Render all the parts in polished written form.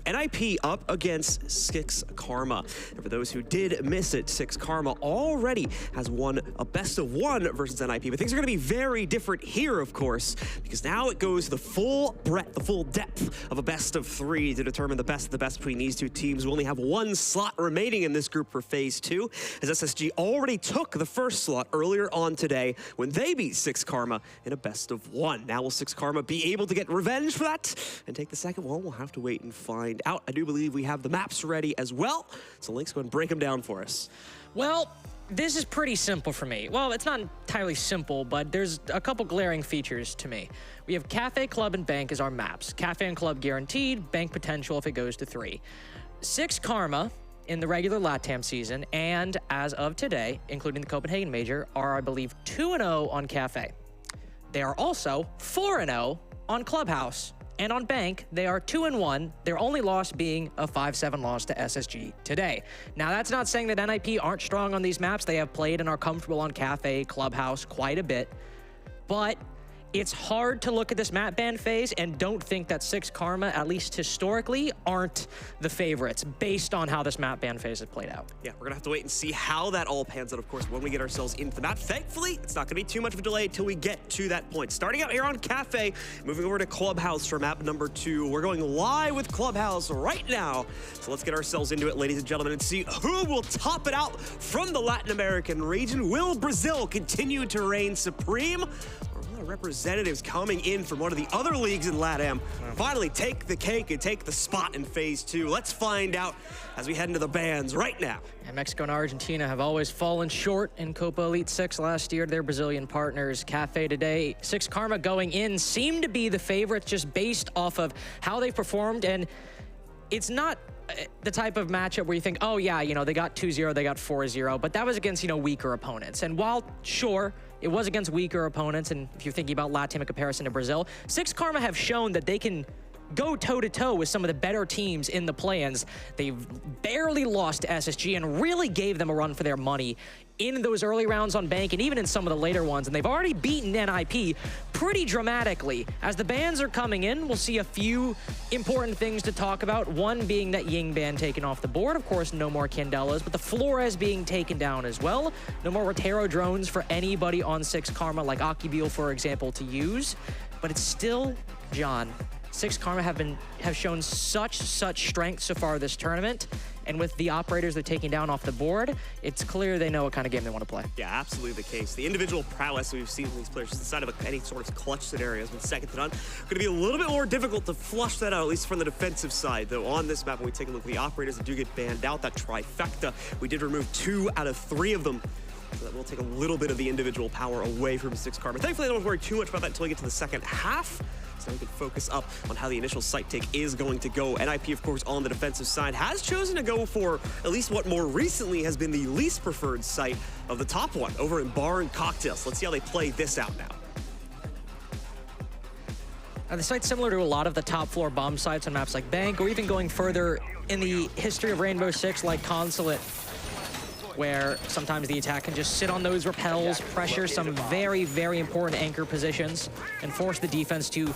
NIP up against SixKarma. And for those who did miss it, SixKarma already has won a best of one versus NIP, but things are going to be very different here, of course, because now it goes the full breadth, the full depth of a best of three to determine the best of the best between these two teams. We only have one slot remaining in this group for phase two, as SSG already took the first slot earlier on today when they beat SixKarma in a best of one. Now will SixKarma be able to get revenge for that and take the second? Well, we'll have to wait and find out. I do believe we have the maps ready as well, so Link's go and break them down for us. Well, this is pretty simple for me. Well, it's not entirely simple, but there's a couple glaring features to me. We have Kafe, Club, and Bank as our maps. Kafe and Club guaranteed, Bank potential if it goes to 3. SixKarma in the regular LATAM season, and as of today, including the Copenhagen Major, are, I believe, 2-0 on Kafe. They are also 4-0 on Clubhouse. And on Bank, they are 2-1, their only loss being a 5-7 loss to SSG today. Now, that's not saying that NIP aren't strong on these maps. They have played and are comfortable on Kafe, Clubhouse quite a bit. But it's hard to look at this map ban phase and don't think that SixKarma, at least historically, aren't the favorites based on how this map ban phase has played out. Yeah, we're gonna have to wait and see how that all pans out, of course, when we get ourselves into the map. Thankfully, it's not gonna be too much of a delay until we get to that point. Starting out here on Kafe, moving over to Clubhouse for map number 2. We're going live with Clubhouse right now. So let's get ourselves into it, ladies and gentlemen, and see who will top it out from the Latin American region. Will Brazil continue to reign supreme? Representatives coming in from one of the other leagues in LATAM finally take the cake and take the spot in phase 2. Let's find out as we head into the bans right now. And Mexico and Argentina have always fallen short in Copa Elite 6 last year. Their Brazilian partners. Kafe today, SixKarma going in, seem to be the favorites just based off of how they performed. And it's not the type of matchup where you think, oh yeah, you know, they got 2-0, they got 4-0, but that was against, you know, weaker opponents. And while, sure, it was against weaker opponents, and if you're thinking about LATAM in comparison to Brazil, SixKarma have shown that they can go toe-to-toe with some of the better teams in the play-ins. They've barely lost to SSG and really gave them a run for their money in those early rounds on Bank and even in some of the later ones. And they've already beaten NIP pretty dramatically. As the bans are coming in, we'll see a few important things to talk about. One being that Ying ban taken off the board. Of course, no more Candelas, but the Flores being taken down as well. No more Rotero drones for anybody on SixKarma, like Akibule, for example, to use. But it's still, John, SixKarma have shown such strength so far this tournament, and with the operators they're taking down off the board, it's clear they know what kind of game they want to play. Yeah, absolutely the case. The individual prowess we've seen from these players inside of any sort of clutch scenario has been second to none. Going to be a little bit more difficult to flush that out, at least from the defensive side, though. On this map, when we take a look at the operators that do get banned out, that trifecta, we did remove 2 out of 3 of them. So that will take a little bit of the individual power away from SixKarma. Thankfully, I don't have to worry too much about that until we get to the second half. So we can focus up on how the initial site take is going to go. NIP, of course, on the defensive side, has chosen to go for at least what more recently has been the least preferred site of the top one, over in Bar and Cocktails. Let's see how they play this out now. The site's similar to a lot of the top floor bomb sites on maps like Bank, or even going further in the history of Rainbow Six like Consulate, where sometimes the attack can just sit on those repels, pressure some very important anchor positions, and force the defense to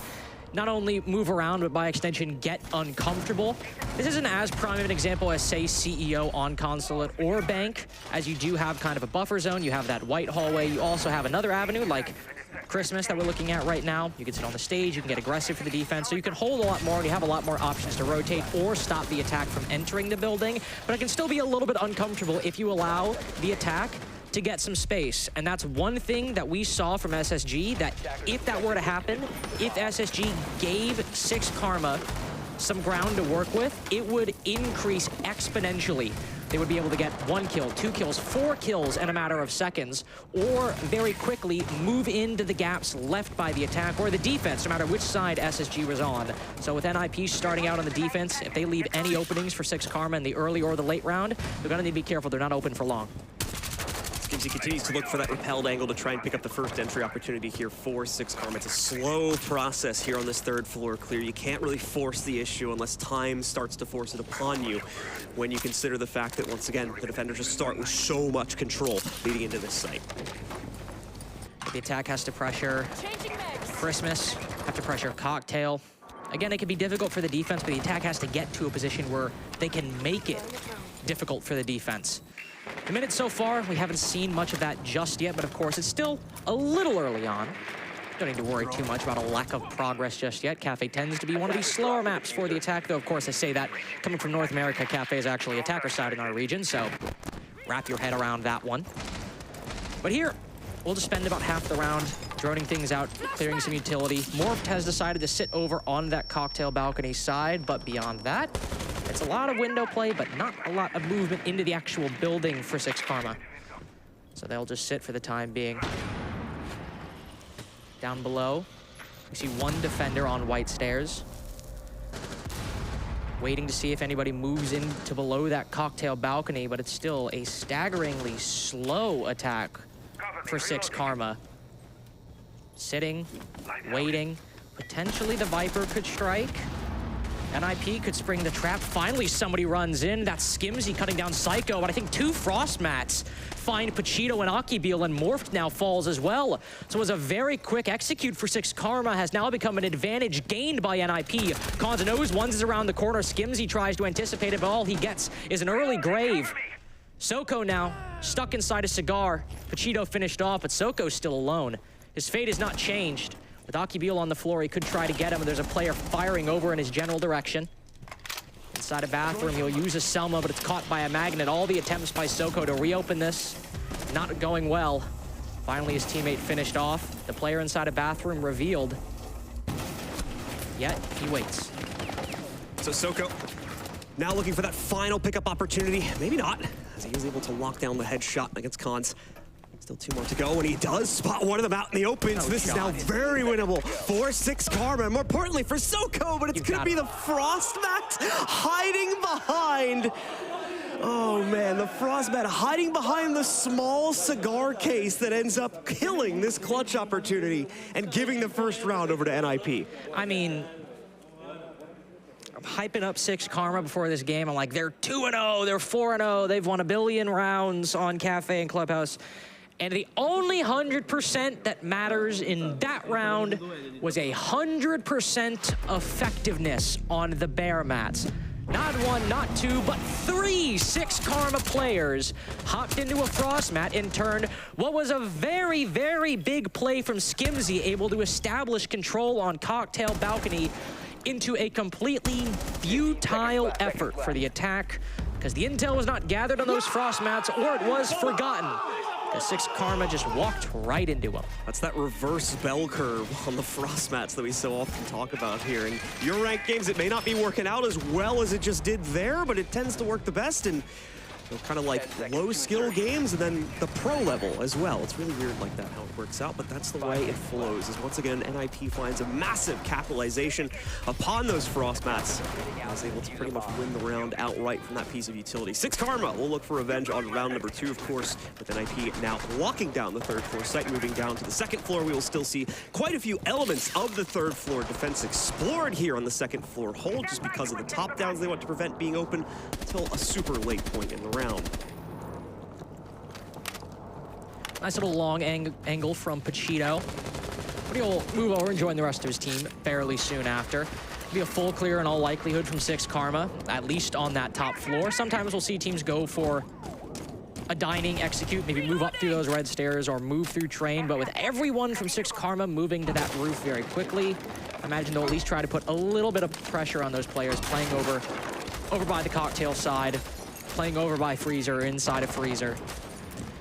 not only move around, but by extension, get uncomfortable. This isn't as prime of an example as, say, CEO on Consulate or Bank, as you do have kind of a buffer zone. You have that white hallway. You also have another avenue, like Christmas that we're looking at right now. You can sit on the stage, you can get aggressive for the defense, so you can hold a lot more, and you have a lot more options to rotate or stop the attack from entering the building, but it can still be a little bit uncomfortable if you allow the attack to get some space. And that's one thing that we saw from SSG, that if that were to happen, if SSG gave SixKarma some ground to work with, it would increase exponentially. They would be able to get 1 kill, 2 kills, 4 kills in a matter of seconds, or very quickly move into the gaps left by the attack or the defense, no matter which side SSG was on. So with NIP starting out on the defense, if they leave any openings for SixKarma in the early or the late round, they're gonna need to be careful they're not open for long. He continues to look for that repelled angle to try and pick up the first entry opportunity here for SixKarma. It's a slow process here on this third floor clear. You can't really force the issue unless time starts to force it upon you, when you consider the fact that, once again, the defenders just start with so much control leading into this site. The attack has to pressure Christmas, have to pressure Cocktail. Again, it can be difficult for the defense, but the attack has to get to a position where they can make it difficult for the defense. The minutes so far, we haven't seen much of that just yet, but of course, it's still a little early on. Don't need to worry too much about a lack of progress just yet. Kafe tends to be one of these slower maps for the attack, though of course I say that coming from North America, Kafe is actually attacker side in our region, so wrap your head around that one. But here, we'll just spend about half the round droning things out, clearing some utility. Morpht has decided to sit over on that cocktail balcony side, but beyond that, it's a lot of window play, but not a lot of movement into the actual building for SixKarma. So they'll just sit for the time being. Down below, we see one defender on white stairs. Waiting to see if anybody moves into below that cocktail balcony, but it's still a staggeringly slow attack for SixKarma. Sitting, waiting. Potentially the Viper could strike. NIP could spring the trap. Finally, somebody runs in. That's Skimzy cutting down Psycho, but I think two Frost Mats find Pachito and Akibeel, and Morpht now falls as well. So it was a very quick execute for SixKarma, has now become an advantage gained by NIP. Cons knows one's is around the corner. Skimzy tries to anticipate it, but all he gets is an early grave. Soko now stuck inside a cigar. Pachito finished off, but Soko's still alone. His fate has not changed. With Akibeel on the floor, he could try to get him, and there's a player firing over in his general direction. Inside a bathroom, he'll use a Selma, but it's caught by a magnet. All the attempts by Soko to reopen this, not going well. Finally, his teammate finished off. The player inside a bathroom revealed. Yet, he waits. So Soko now looking for that final pickup opportunity. Maybe not, as he is able to lock down the headshot against Cons. Still two more to go, and he does spot one of them out in the open. So this is now very winnable for SixKarma, and more importantly for Soko, but it could be the Frost Mat hiding behind. Oh man, the Frost Mat hiding behind the small cigar case that ends up killing this clutch opportunity and giving the first round over to NIP. I mean, I'm hyping up SixKarma before this game. I'm like, they're 2-0, they're 4-0, they've won 1 billion rounds on Kafe and Clubhouse. And the only 100% that matters in that round was 100% effectiveness on the bear mats. Not one, not two, but 3 SixKarma players hopped into a Frost Mat and turned what was a very, very big play from Skimzy, able to establish control on Cocktail Balcony, into a completely futile effort for the attack, because the intel was not gathered on those Frost Mats, or it was forgotten. The SixKarma just walked right into him. That's that reverse bell curve on the Frost Mats that we so often talk about here. In your ranked games, it may not be working out as well as it just did there, but it tends to work the best in kind of like low skill games and then the pro level as well. It's really weird like that how it works out, but that's the way it flows. As once again, NIP finds a massive capitalization upon those Frost Mats. I was able to pretty much win the round outright from that piece of utility. SixKarma will look for revenge on round number 2, of course, with NIP now locking down the 3rd floor site. Moving down to the 2nd floor, we will still see quite a few elements of the 3rd floor defense explored here on the 2nd floor hold, just because of the top downs they want to prevent being open until a super late point in the round. Nice little long angle from Pachito. But he'll move over and join the rest of his team fairly soon after. Be a full clear in all likelihood from SixKarma, at least on that top floor. Sometimes we'll see teams go for a dining execute, maybe move up through those red stairs or move through train, but with everyone from SixKarma moving to that roof very quickly, I imagine they'll at least try to put a little bit of pressure on those players playing over by the cocktail side, playing over by Freezer, inside of Freezer.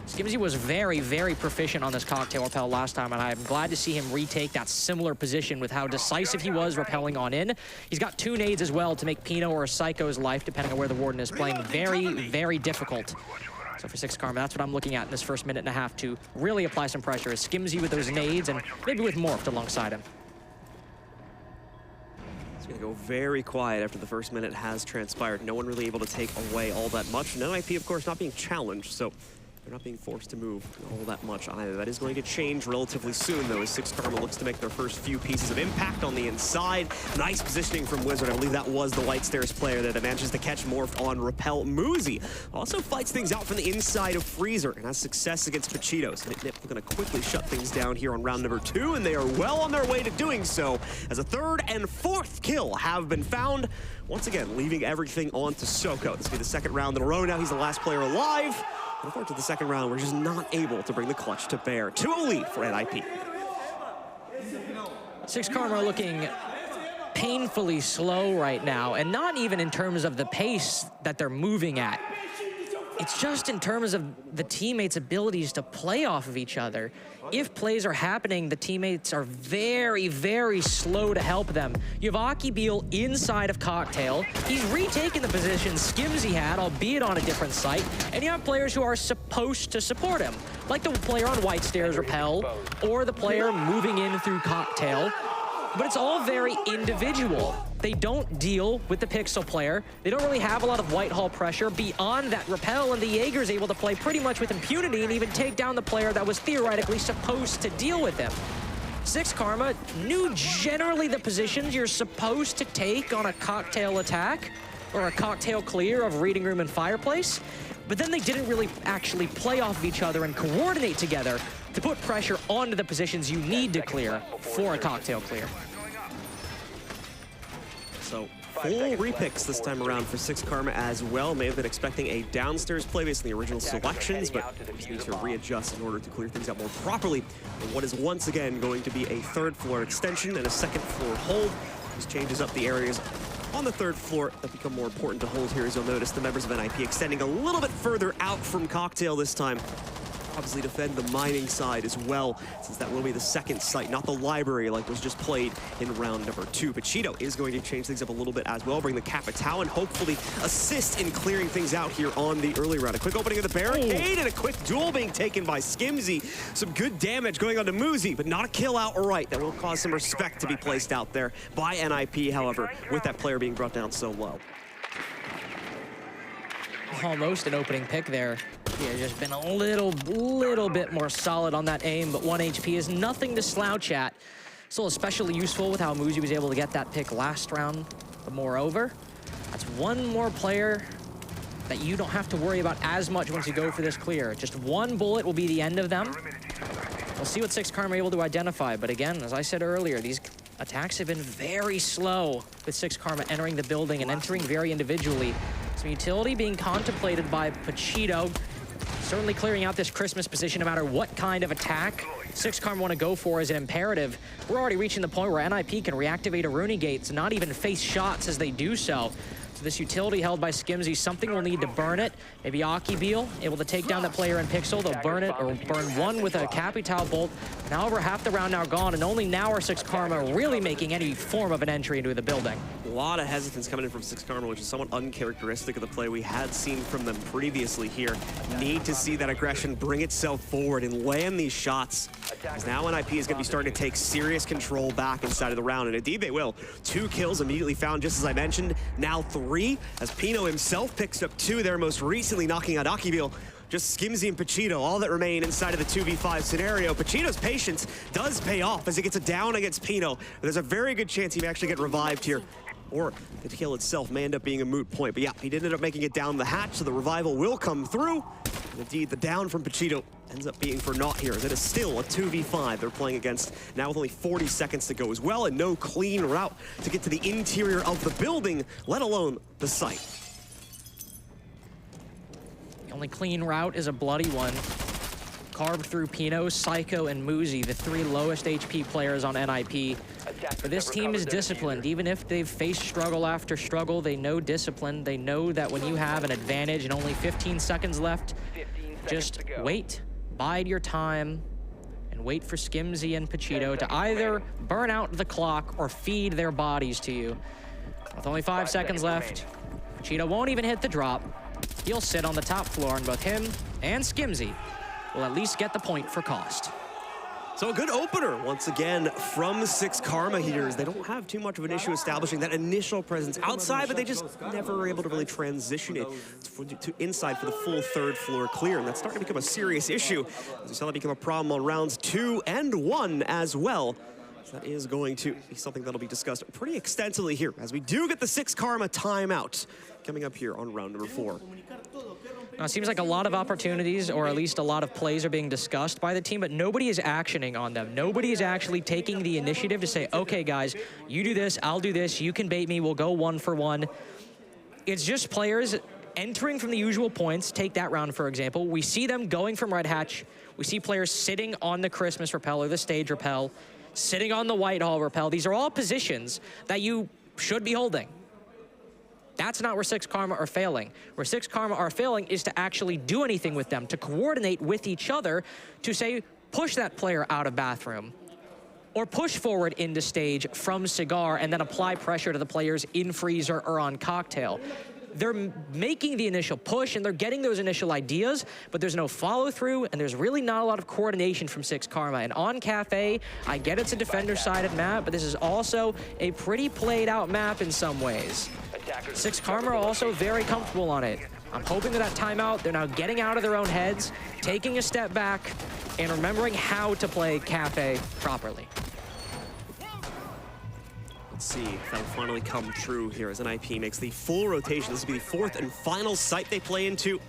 Skimzy was very, very proficient on this cocktail rappel last time, and I'm glad to see him retake that similar position with how decisive he was rappelling on in. He's got 2 nades as well to make Pino or Psycho's life, depending on where the Warden is playing, very, very difficult. So for SixKarma, that's what I'm looking at in this first minute and a half to really apply some pressure, is Skimzy with those nades and maybe with Morpht alongside him. It's going to go very quiet after the first minute has transpired. No one really able to take away all that much. No IP, of course, not being challenged, so They're not being forced to move all that much either. That is going to change relatively soon, though, as SixKarma looks to make their first few pieces of impact on the inside. Nice positioning from Wizard. I believe that was the White Stairs player that manages to catch Morph on Repel. Muzi also fights things out from the inside of Freezer and has success against Pachito. So Nip going to quickly shut things down here on round number 2, and they are well on their way to doing so, as a 3rd and 4th kill have been found. Once again, leaving everything on to Soko. This will be the 2nd round in a row now. He's the last player alive. Unfortunately, the 2nd round, we're just not able to bring the clutch to bear. 2-0 lead for NIP. SixKarma looking painfully slow right now, and not even in terms of the pace that they're moving at. It's just in terms of the teammates' abilities to play off of each other. If plays are happening, the teammates are very, very slow to help them. You have Akibeel inside of Cocktail. He's retaken the position Skimzy had, albeit on a different site. And you have players who are supposed to support him, like the player on White Stairs Repel, or the player moving in through Cocktail. But it's all very individual. They don't deal with the Pixel player. They don't really have a lot of Whitehall pressure beyond that Repel, and the Jaeger's able to play pretty much with impunity and even take down the player that was theoretically supposed to deal with him. SixKarma knew generally the positions you're supposed to take on a Cocktail attack, or a Cocktail clear of Reading Room and Fireplace, but then they didn't really actually play off of each other and coordinate together to put pressure onto the positions you need to clear for a Cocktail clear. So full repicks this time around for SixKarma as well. May have been expecting a downstairs play based on the original selections, but just need to readjust in order to clear things out more properly. And what is once again going to be a 3rd floor extension and a 2nd floor hold. This changes up the areas on the 3rd floor that become more important to hold here, as you'll notice the members of NIP extending a little bit further out from Cocktail this time. Obviously defend the mining side as well, since that will be the 2nd site, not the library like was just played in round number 2. Pachito is going to change things up a little bit as well, bring the Capitao and hopefully assist in clearing things out here on the early round. A quick opening of the barricade and a quick duel being taken by Skimzy. Some good damage going on to Muzi, but not a kill outright. That will cause some respect to be placed out there by NIP, however, with that player being brought down so low. Almost an opening pick there. Yeah, just been a little bit more solid on that aim, but 1 HP is nothing to slouch at. Still especially useful with how Muzi was able to get that pick last round. But moreover, that's one more player that you don't have to worry about as much once you go for this clear. Just 1 bullet will be the end of them. We'll see what SixKarma are able to identify, but again, as I said earlier, these attacks have been very slow with SixKarma entering the building and entering very individually. Some utility being contemplated by Pachito, certainly clearing out this Christmas position no matter what kind of attack SixKarma want to go for is an imperative. We're already reaching the point where NIP can reactivate Aruni gates and not even face shots as they do so. So this utility held by Skimzy, something will need to burn it. Maybe Akibeel able to take down that player in Pixel. They'll burn it or burn 1 with a Capitao bolt. Now over half the round now gone, and only now are SixKarma really making any form of an entry into the building. A lot of hesitance coming in from SixKarma, which is somewhat uncharacteristic of the play we had seen from them previously here. Need to see that aggression bring itself forward and land these shots. Because now NIP is going to be starting to take serious control back inside of the round, and indeed they will. 2 kills immediately found, just as I mentioned. Now 3, as Pino himself picks up 2 there, most recently knocking out Akibeel. Just Skimzy and Pachito, all that remain inside of the 2v5 scenario. Pachito's patience does pay off as he gets a down against Pino. There's a very good chance he may actually get revived here. Or the kill itself may end up being a moot point. But yeah, he did end up making it down the hatch, so the revival will come through. And indeed, the down from Pachito ends up being for naught here. That is still a 2v5 they're playing against now with only 40 seconds to go as well, and no clean route to get to the interior of the building, let alone the site. The only clean route is a bloody one. Carved through Pino, Psycho, and Muzi, the 3 lowest HP players on NIP. But this team is disciplined. Even if they've faced struggle after struggle, they know discipline. They know that when you have an advantage and only 15 seconds left, just wait, bide your time, and wait for Skimzy and Pachito to either burn out the clock or feed their bodies to you. With only 5 seconds left, Pachito won't even hit the drop. He'll sit on the top floor, and both him and Skimzy will at least get the point for cost. So a good opener, once again, from SixKarma here, as they don't have too much of an issue establishing that initial presence outside, but they just never were able to really transition it to inside for the full third floor clear, and that's starting to become a serious issue, as we saw that become a problem on rounds 2 and 1 as well. So that is going to be something that'll be discussed pretty extensively here, as we do get the SixKarma timeout coming up here on round number 4. Now, it seems like a lot of opportunities, or at least a lot of plays, are being discussed by the team, but nobody is actioning on them. Nobody is actually taking the initiative to say, okay, guys, you do this, I'll do this, you can bait me, we'll go 1 for 1. It's just players entering from the usual points. Take that round, for example. We see them going from Red Hatch. We see players sitting on the Christmas rappel or the stage rappel, sitting on the Whitehall rappel. These are all positions that you should be holding. That's not where SixKarma are failing. Where SixKarma are failing is to actually do anything with them, to coordinate with each other, to say, push that player out of bathroom, or push forward into stage from cigar and then apply pressure to the players in freezer or on cocktail. They're making the initial push and they're getting those initial ideas, but there's no follow through and there's really not a lot of coordination from SixKarma. And on Kafe, I get it's a defender-sided map, but this is also a pretty played out map in some ways. SixKarma are also very comfortable on it. I'm hoping that timeout, they're now getting out of their own heads, taking a step back, and remembering how to play Kafe properly. Let's see if that'll finally come true here as NIP makes the full rotation. This will be the 4th and final site they play into.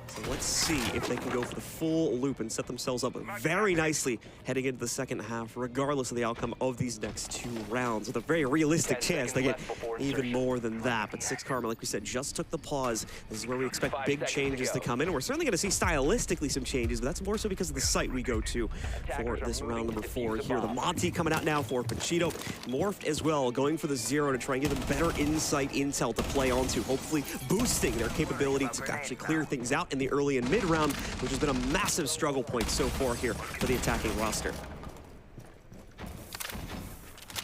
So let's see if they can go for the full loop and set themselves up very nicely heading into the second half, regardless of the outcome of these next 2 rounds. With a very realistic chance they get even more than that. But SixKarma, like we said, just took the pause. This is where we expect big changes to come in. We're certainly going to see stylistically some changes, but that's more so because of the site we go to for this round number 4 here. The Monty coming out now for Pyjamas. Morphed as well, going for the 0 to try and give them better insight intel to play onto, hopefully boosting their capability to actually clear things out in the early and mid round, which has been a massive struggle point so far here for the attacking roster.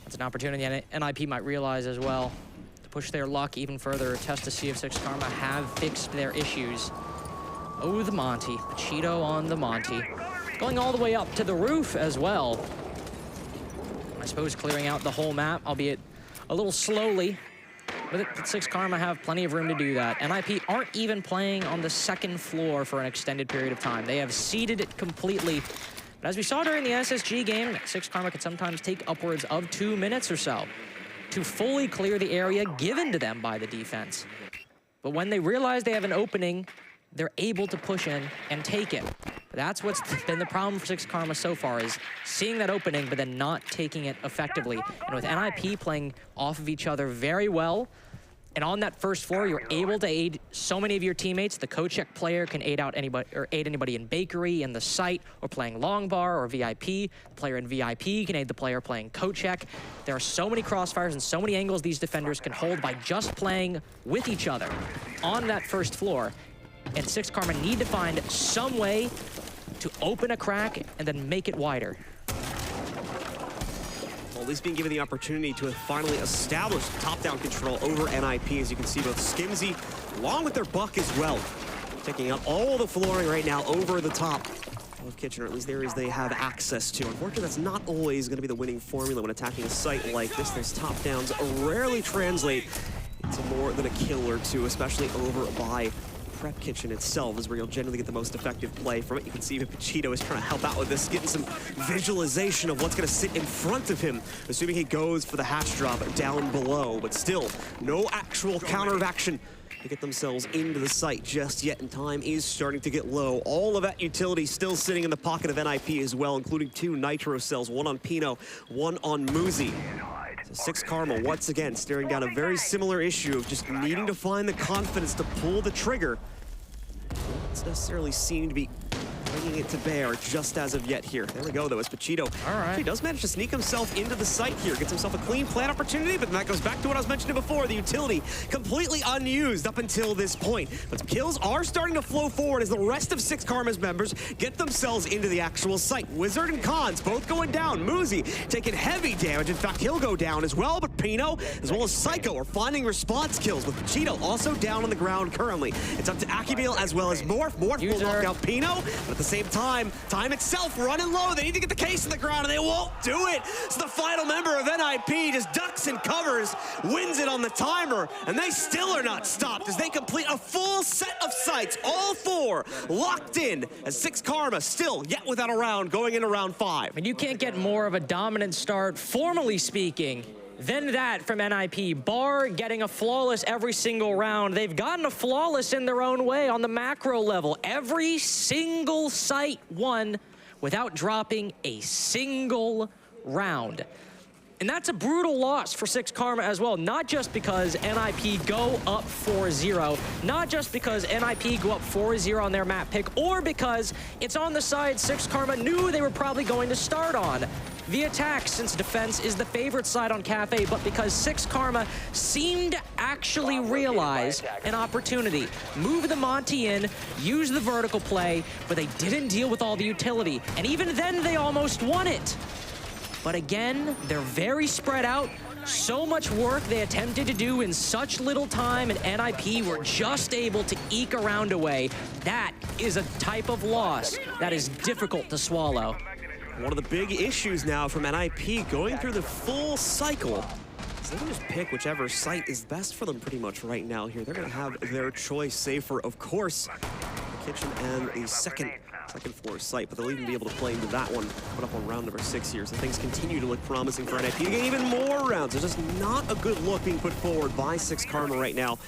It's an opportunity NIP might realize as well to push their luck even further, test to see if SixKarma have fixed their issues. Oh, the Monty. Pachito on the Monty. Going all the way up to the roof as well. I suppose clearing out the whole map, albeit a little slowly. But SixKarma have plenty of room to do that. NIP aren't even playing on the 2nd floor for an extended period of time. They have seeded it completely. But as we saw during the SSG game, SixKarma can sometimes take upwards of 2 minutes or so to fully clear the area given to them by the defense. But when they realize they have an opening, they're able to push in and take it. That's what's been the problem for SixKarma so far, is seeing that opening but then not taking it effectively. And with NIP playing off of each other very well, and on that 1st floor, you're able to aid so many of your teammates. The co-check player can aid anybody in bakery, in the site, or playing long bar or VIP. The player in VIP can aid the player playing co-check. There are so many crossfires and so many angles these defenders can hold by just playing with each other on that 1st floor. And SixKarma need to find some way to open a crack and then make it wider. Well, at least being given the opportunity to finally establish top-down control over NIP, as you can see both Skimzy along with their Buck as well, taking up all the flooring right now over the top of Kitchen, or at least areas they have access to. Unfortunately, that's not always going to be the winning formula when attacking a site like this. Those top-downs rarely translate into more than a kill or 2, especially over by Prep Kitchen itself is where you'll generally get the most effective play from it. You can see even Pachito is trying to help out with this, getting some visualization of what's going to sit in front of him, assuming he goes for the hatch drop down below, but still no actual counter of action to get themselves into the site just yet, and time is starting to get low. All of that utility still sitting in the pocket of NIP as well, including 2 Nitro cells, 1 on Pino, 1 on Muzi. So SixKarma once again staring down a very similar issue of just needing to find the confidence to pull the trigger. Doesn't necessarily seem to be bringing it to bear just as of yet here. There we go, though, as Pachito he does manage to sneak himself into the site here, gets himself a clean plant opportunity, but that goes back to what I was mentioning before, the utility completely unused up until this point. But kills are starting to flow forward as the rest of SixKarma's members get themselves into the actual site. Wizard and Cons both going down. Muzi taking heavy damage. In fact, he'll go down as well, but Pino as well as Psycho are finding response kills, with Pachito also down on the ground currently. It's up to Akibil as well as Morph. Morph will knock out Pino, but at the the same time, time itself running low. They need to get the case in the ground, and they won't do it. So the final member of NIP just ducks and covers, wins it on the timer, and they still are not stopped as they complete a full set of sights, all four locked in, as SixKarma still yet without a round going into round 5. And you can't get more of a dominant start, formally speaking, than that from NIP. Bar getting a flawless every single round. They've gotten a flawless in their own way on the macro level. Every single site won without dropping a single round. And that's a brutal loss for SixKarma as well, not just because NIP go up 4-0, not just because NIP go up 4-0 on their map pick, or because it's on the side SixKarma knew they were probably going to start on. The attack, since defense is the favorite side on Kafe, but because SixKarma seemed to actually realize an opportunity. Move the Monty in, use the vertical play, but they didn't deal with all the utility. And even then, they almost won it. But again, they're very spread out. So much work they attempted to do in such little time, and NIP were just able to eke a round away. That is a type of loss that is difficult to swallow. One of the big issues now from NIP going through the full cycle is they can just pick whichever site is best for them pretty much right now here. They're going to have their choice, save for, of course, the kitchen and the second floor site, but they'll even be able to play into that one coming up on round number 6 here. So things continue to look promising for NIP to get even more rounds. There's just not a good look being put forward by SixKarma right now.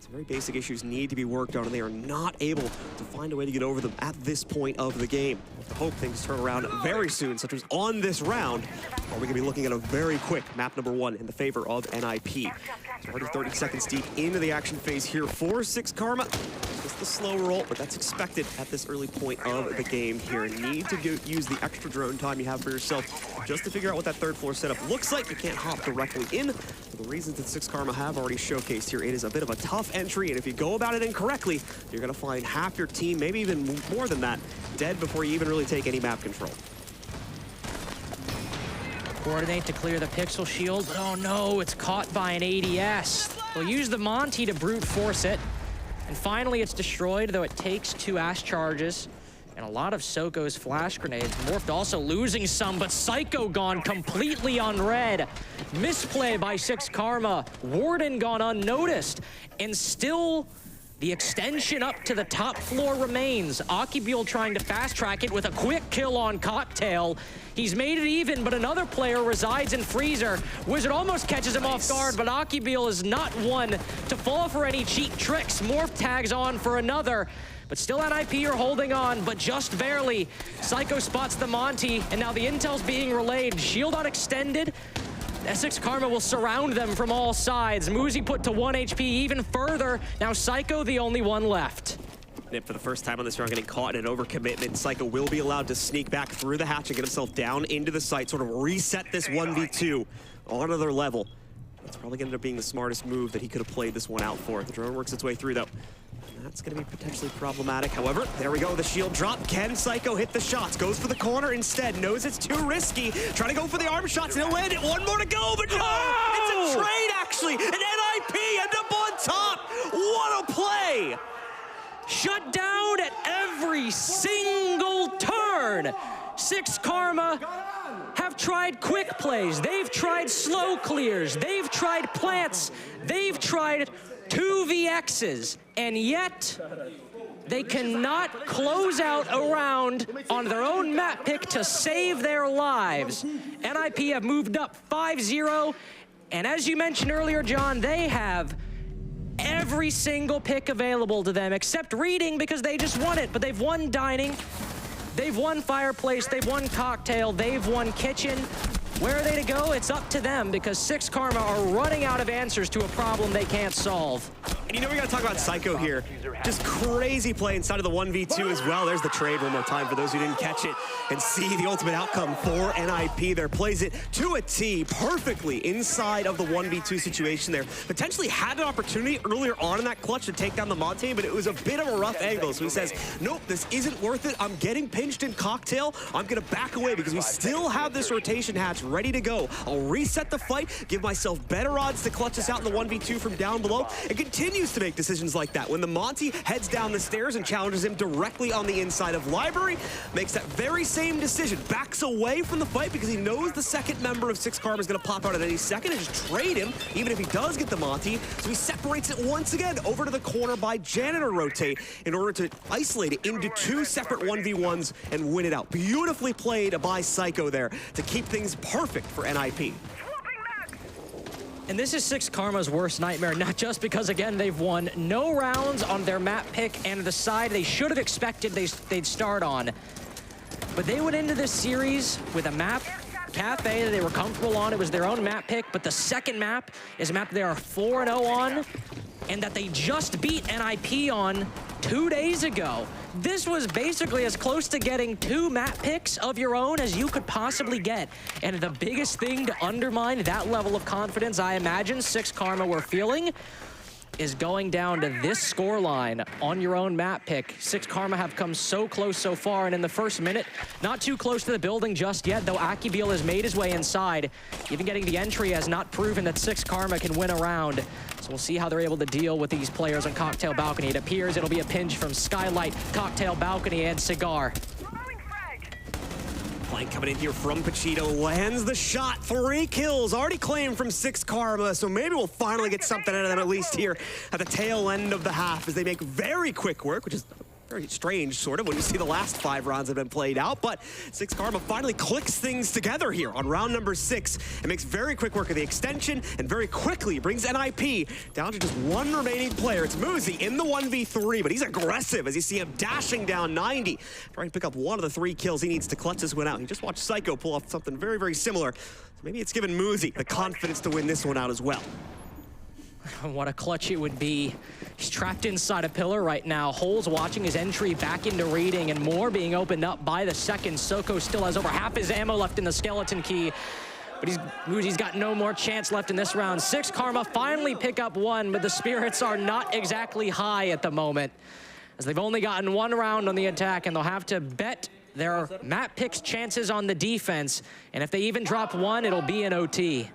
Some very basic issues need to be worked on, and they are not able to find a way to get over them at this point of the game. We have to hope things turn around very soon, such as on this round, or we're going to be looking at a very quick map number 1 in the favor of NIP. So already 30 seconds deep into the action phase here for SixKarma. Just the slow roll, but that's expected at this early point of the game here. Need to use the extra drone time you have for yourself just to figure out what that third floor setup looks like. You can't hop directly in for the reasons that SixKarma have already showcased here. It is a bit of a tough entry, and if you go about it incorrectly, you're going to find half your team, maybe even more than that, dead before you even really take any map control. Coordinate to clear the pixel shield, but oh no, it's caught by an ADS. They'll use the Monty to brute force it, and finally it's destroyed, though it takes 2 Ash charges and a lot of Soko's flash grenades. Morphed also losing some, but Psycho gone completely on red. Misplay by SixKarma. Warden gone unnoticed, and still the extension up to the top floor remains. Akibule trying to fast track it with a quick kill on Cocktail. He's made it even, but another player resides in Freezer. Wizard almost catches him off guard, but Akibule is not one to fall for any cheap tricks. Morph tags on for another, but still NIP are holding on, but just barely. Psycho spots the Monty, and now the intel's being relayed. Shield unextended. SixKarma will surround them from all sides. Muzi put to 1 HP even further. Now Psycho the only one left. Nip for the first time on this round getting caught in an overcommitment. Psycho will be allowed to sneak back through the hatch and get himself down into the site, sort of reset this 1v2 on another level. That's probably going to end up being the smartest move that he could have played this one out for. The drone works its way through, though. That's going to be potentially problematic. However, there we go, the shield drop. Can Psycho hit the shots? Goes for the corner instead. Knows it's too risky. Trying to go for the arm shots, and he'll land it. One more to go, but no! It's a trade, actually! And NIP end up on top! What a play! Shut down at every single turn. SixKarma have tried quick plays. They've tried slow clears. They've tried plants. They've tried 2VXs, and yet they cannot close out a round on their own map pick to save their lives. NIP have moved up 5-0, and as you mentioned earlier, John, they have every single pick available to them, except Reading because they just won it, but they've won Dining, they've won Fireplace, they've won Cocktail, they've won Kitchen. Where are they to go? It's up to them because SixKarma are running out of answers to a problem they can't solve. And you know we gotta talk about Psycho here. Just crazy play inside of the 1v2 as well. There's the trade one more time for those who didn't catch it and see the ultimate outcome for NIP. There plays it to a T perfectly inside of the 1v2 situation there. Potentially had an opportunity earlier on in that clutch to take down the Monte, but it was a bit of a rough angle. So he says, nope, this isn't worth it. I'm getting pinched in Cocktail. I'm gonna back away because we still have this rotation hatch ready to go. I'll reset the fight, give myself better odds to clutch us out in the 1v2 from down below, and continue used to make decisions like that. When the Monty heads down the stairs and challenges him directly on the inside of Library, makes that very same decision, backs away from the fight because he knows the second member of SixKarma is going to pop out at any second and just trade him, even if he does get the Monty. So he separates it once again over to the corner by Janitor Rotate in order to isolate it into two separate 1v1s and win it out. Beautifully played by Psycho there to keep things perfect for NIP. And this is SixKarma's worst nightmare, not just because, again, they've won no rounds on their map pick and the side they should have expected they'd start on. But they went into this series with a map, Kafe, that they were comfortable on. It was their own map pick, but the second map is a map they are 4-0 on, and that they just beat NIP on 2 days ago. This was basically as close to getting 2 map picks of your own as you could possibly get. And the biggest thing to undermine that level of confidence, I imagine SixKarma were feeling, is going down to this scoreline on your own map pick. SixKarma have come so close so far, and in the first minute, not too close to the building just yet, though Akibeel has made his way inside. Even getting the entry has not proven that SixKarma can win a round. So we'll see how they're able to deal with these players on Cocktail Balcony. It appears it'll be a pinch from Skylight, Cocktail Balcony, and Cigar. Flank coming in here from Pachito, lands the shot. 3 kills already claimed from SixKarma, so maybe we'll finally get something out of them at least here at the tail end of the half as they make very quick work, which is very strange, sort of, when you see the last 5 rounds have been played out. But SixKarma finally clicks things together here on round number 6 and makes very quick work of the extension and very quickly brings NIP down to just 1 remaining player. It's Muzi in the 1v3, but he's aggressive as you see him dashing down 90, trying to pick up 1 of the 3 kills he needs to clutch this one out. He just watched Psycho pull off something very, very similar. So maybe it's given Muzi the confidence to win this one out as well. What a clutch it would be. He's trapped inside a pillar right now. Holes watching his entry back into reading and more being opened up by the second. Soko still has over half his ammo left in the skeleton key. But Muzi's got no more chance left in this round. SixKarma finally pick up 1, but the spirits are not exactly high at the moment, as they've only gotten 1 round on the attack, and they'll have to bet their map picks chances on the defense. And if they even drop 1, it'll be an OT.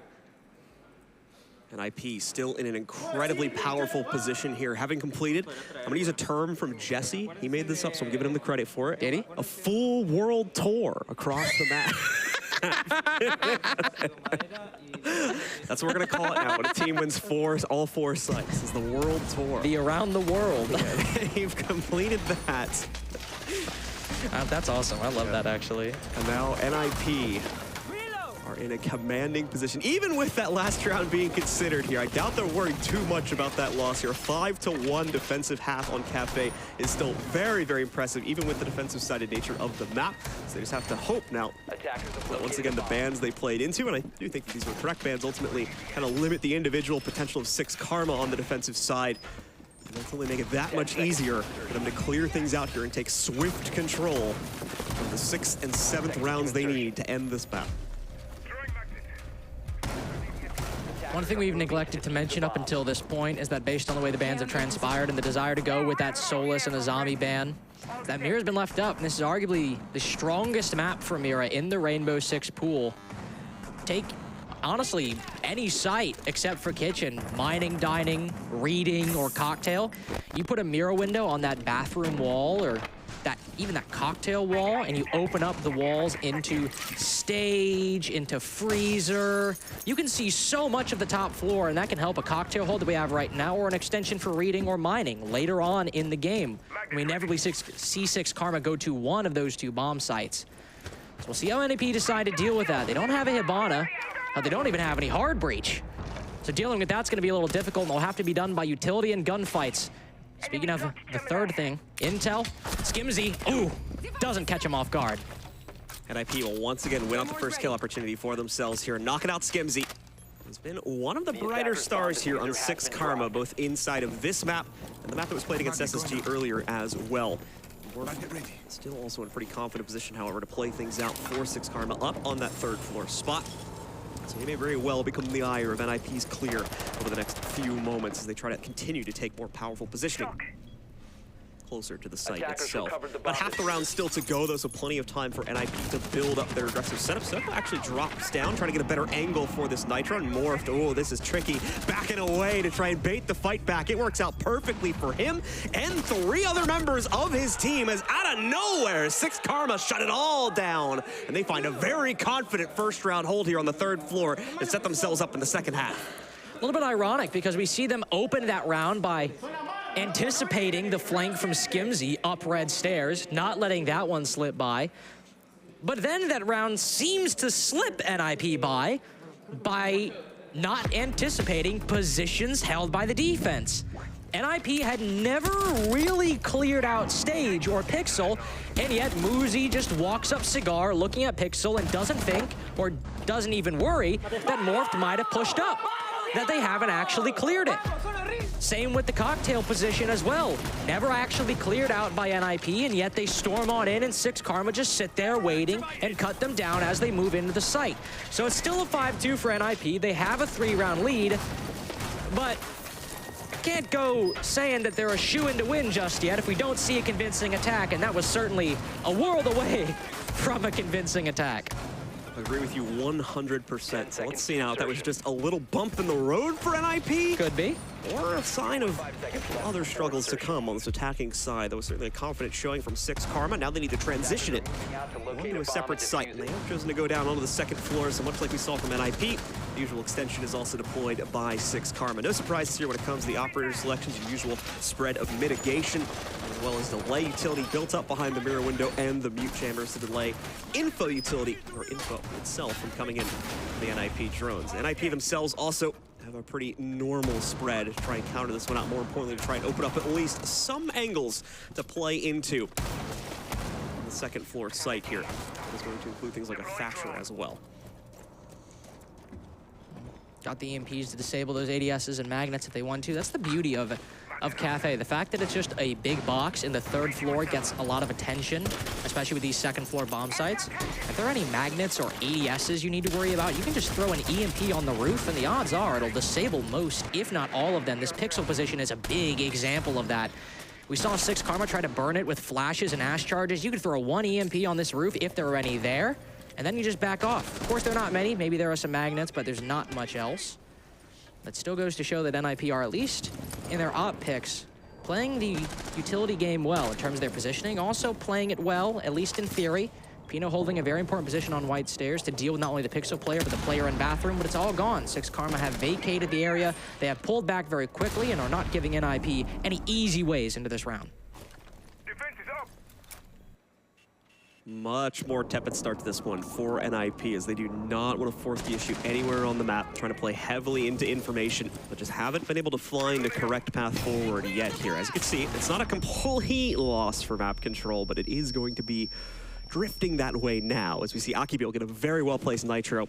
NIP still in an incredibly powerful position here, having completed, I'm going to use a term from Jesse. He made this up, so I'm giving him the credit for it. Did he? A full world tour across the map. That's what we're going to call it now. When a team wins all 4 sites, is the world tour. The around the world. They've completed that. That's awesome. I love that, actually. And now NIP are in a commanding position, even with that last round being considered here. I doubt they're worried too much about that loss here. 5-1 defensive half on Kafe is still very, very impressive, even with the defensive-sided nature of the map. So they just have to hope now that once again the bans they played into, and I do think that these were correct bans, ultimately kind of limit the individual potential of SixKarma on the defensive side. And that's only make it that much easier for them to clear things out here and take swift control of the 6th and 7th rounds they need to end this battle. One thing we've neglected to mention up until this point is that based on the way the bans have transpired and the desire to go with that Solus and the Zombie ban, that Mira's been left up, and this is arguably the strongest map for Mira in the Rainbow Six pool. Take, honestly, any site except for kitchen, mining, dining, reading, or cocktail. You put a Mira window on that bathroom wall or even that cocktail wall, and you open up the walls into stage, into freezer. You can see so much of the top floor, and that can help a cocktail hold that we have right now, or an extension for reading or mining later on in the game. We inevitably see SixKarma go to 1 of those 2 bomb sites. So we'll see how NIP decide to deal with that. They don't have a Hibana, but they don't even have any hard breach. So dealing with that's going to be a little difficult, and they'll have to be done by utility and gunfights. Speaking of the third thing, intel, Skimzy, ooh, doesn't catch him off guard. NIP will once again win out the first kill opportunity for themselves here, knocking out Skimzy. He's been one of the brighter stars here on SixKarma, both inside of this map and the map that was played against SSG earlier as well. We're still also in a pretty confident position, however, to play things out for SixKarma up on that 3rd floor spot. So he may very well become the ire of NIP's clear over the next few moments as they try to continue to take more powerful positioning. closer to the site itself. About half the round still to go, though, so plenty of time for NIP to build up their aggressive setup. Setup actually drops down, trying to get a better angle for this Nitro, and Morphed, oh, this is tricky, backing away to try and bait the fight back. It works out perfectly for him and 3 other members of his team, as out of nowhere, SixKarma shut it all down, and they find a very confident first round hold here on the 3rd floor and set themselves up in the second half. A little bit ironic because we see them open that round by anticipating the flank from Skimzy up red stairs, not letting that one slip by. But then that round seems to slip NIP by not anticipating positions held by the defense. NIP had never really cleared out Stage or Pixel, and yet Muzi just walks up Cigar looking at Pixel and doesn't think, or doesn't even worry, that Morphed might have pushed up, that they haven't actually cleared it. Same with the cocktail position as well. Never actually cleared out by NIP, and yet they storm on in, and SixKarma just sit there waiting and cut them down as they move into the site. So it's still a 5-2 for NIP. They have a 3-round lead, but can't go saying that they're a shoo-in to win just yet if we don't see a convincing attack, and that was certainly a world away from a convincing attack. I agree with you 100%. So let's see now if that was just a little bump in the road for NIP. Could be. Or a sign of other struggles to come on this attacking side. That was certainly a confident showing from SixKarma. Now they need to transition it onto a separate site. And they have chosen to go down onto the 2nd floor, so much like we saw from NIP, the usual extension is also deployed by SixKarma. No surprises here when it comes to the operator selections, your usual spread of mitigation, as well as delay utility built up behind the mirror window and the mute chambers to delay info utility, or info itself, from coming in the NIP drones. NIP themselves also have a pretty normal spread to try and counter this one out. More importantly, to try and open up at least some angles to play into the 2nd floor site here. It's going to include things like a Thatcher as well. Got the EMPs to disable those ADSs and magnets if they want to. That's the beauty of Kafe. The fact that it's just a big box in the 3rd floor gets a lot of attention, especially with these 2nd floor bomb sites. If there are any magnets or ADSs you need to worry about, you can just throw an EMP on the roof, and the odds are it'll disable most, if not all of them. This Pixel position is a big example of that. We saw SixKarma try to burn it with flashes and ash charges. You could throw 1 EMP on this roof if there are any there, and then you just back off. Of course, there are not many. Maybe there are some magnets, but there's not much else. That still goes to show that NIP are, at least in their op picks, playing the utility game well in terms of their positioning, also playing it well, at least in theory. Pino holding a very important position on white stairs to deal with not only the Pixel player, but the player in bathroom, but it's all gone. SixKarma have vacated the area. They have pulled back very quickly and are not giving NIP any easy ways into this round. Much more tepid start to this one for NIP, as they do not want to force the issue anywhere on the map, trying to play heavily into information, but just haven't been able to find the correct path forward yet here. As you can see, it's not a complete loss for map control, but it is going to be drifting that way now, as we see Akibil get a very well-placed Nitro.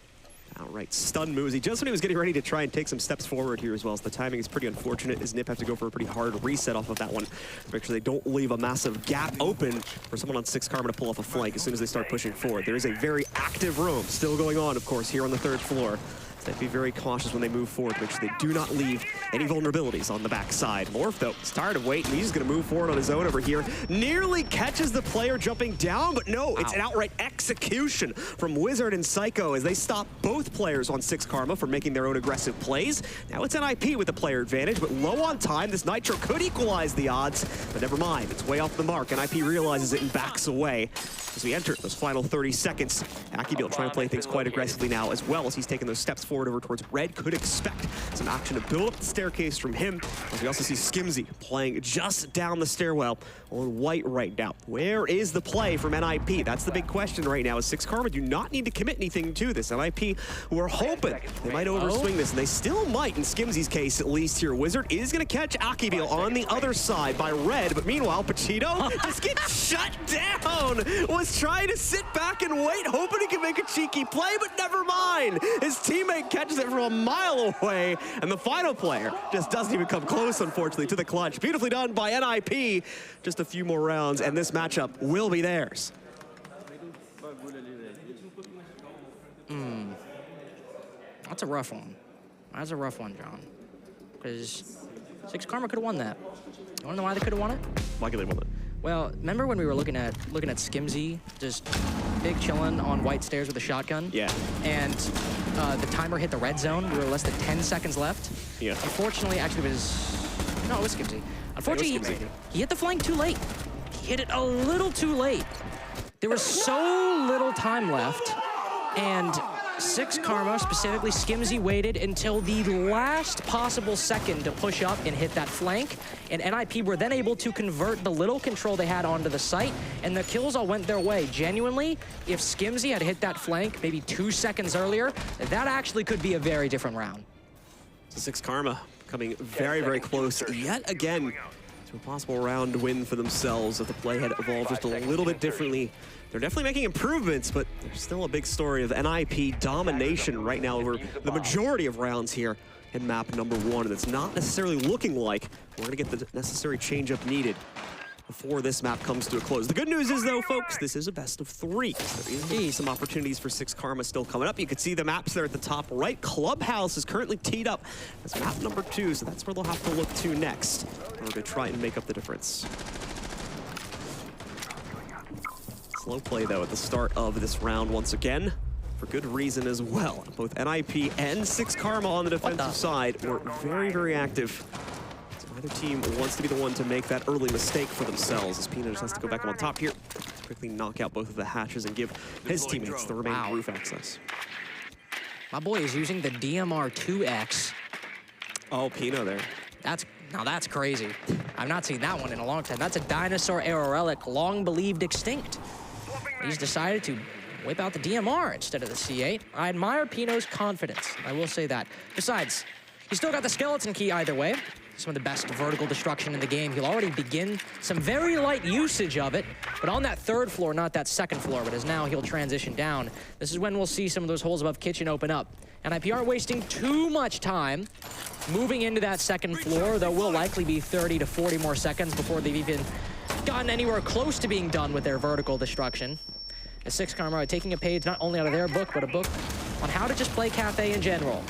Outright stun Muzi just when he was getting ready to try and take some steps forward here as well. So the timing is pretty unfortunate, as Nip have to go for a pretty hard reset off of that one to make sure they don't leave a massive gap open for someone on SixKarma to pull off a flank as soon as they start pushing forward. There is a very active roam still going on, of course, here on the 3rd floor. So they'd be very cautious when they move forward to make sure they do not leave any vulnerabilities on the backside. Morph, though, is tired of waiting. He's going to move forward on his own over here. Nearly catches the player jumping down, but no, it's an outright execution from Wizard and Psycho as they stop both players on SixKarma from making their own aggressive plays. Now it's NIP with the player advantage, but low on time. This Nitro could equalize the odds, but never mind. It's way off the mark. NIP realizes it and backs away as we enter those final 30 seconds. Akibil trying to play things quite aggressively now, as well as he's taking those steps forward over towards red. Could expect some action to build up the staircase from him. As we also see Skimzy playing just down the stairwell on white right now. Where is the play from NIP? That's the big question right now, as SixKarma do not need to commit anything to this. NIP were hoping they might overswing this, and they still might in Skimzy's case, at least here. Wizard is going to catch Akibil on the other side by red, but meanwhile, Pachito just gets shut down. Was trying to sit back and wait, hoping he can make a cheeky play, but never mind. His teammate catches it from a mile away, and the final player just doesn't even come close, unfortunately, to the clutch. Beautifully done by NIP. Just a few more rounds, and this matchup will be theirs. That's a rough one. That's a rough one, John. Because SixKarma could have won that. You wanna know why they could have won it? Why could they win it? Well, remember when we were looking at Skimzy just big chillin' on white stairs with a shotgun? Yeah. And the timer hit the red zone. We were less than 10 seconds left. Yeah. Unfortunately, actually it was Skimzy. Unfortunately, he hit the flank too late. He hit it a little too late. There was so little time left, and SixKarma, specifically Skimzy, waited until the last possible second to push up and hit that flank, and NIP were then able to convert the little control they had onto the site, and the kills all went their way. Genuinely, if Skimzy had hit that flank maybe 2 seconds earlier, that actually could be a very different round. So SixKarma coming very, very close yet again to a possible round win for themselves if the play had evolved just a little bit differently. They're definitely making improvements, but there's still a big story of NIP domination right now over the majority of rounds here in map number 1, and it's not necessarily looking like we're going to get the necessary change-up needed before this map comes to a close. The good news is, though, folks, this is a best of 3. So there is going to be some opportunities for SixKarma still coming up. You can see the maps there at the top right. Clubhouse is currently teed up as map number 2, so that's where they'll have to look to next in order to try and make up the difference. Slow play, though, at the start of this round once again, for good reason as well. Both NIP and SixKarma on the defensive side were very, very active. So neither team wants to be the one to make that early mistake for themselves, as Peanut just has to go back up on top here, quickly knock out both of the hatches and give his teammates the remaining roof access. My boy is using the DMR 2X. Oh, Peanut there. Now that's crazy. I've not seen that one in a long time. That's a dinosaur era relic, long believed extinct. He's decided to whip out the DMR instead of the C8. I admire Pino's confidence, I will say that. Besides, he's still got the skeleton key either way. Some of the best vertical destruction in the game. He'll already begin some very light usage of it, but on that 3rd floor, not that 2nd floor, but as now he'll transition down. This is when we'll see some of those holes above kitchen open up. NIP aren't wasting too much time moving into that 2nd floor, though will likely be 30 to 40 more seconds before they've even gotten anywhere close to being done with their vertical destruction. As SixKarma are taking a page not only out of their book, but a book on how to just play Kafe in general.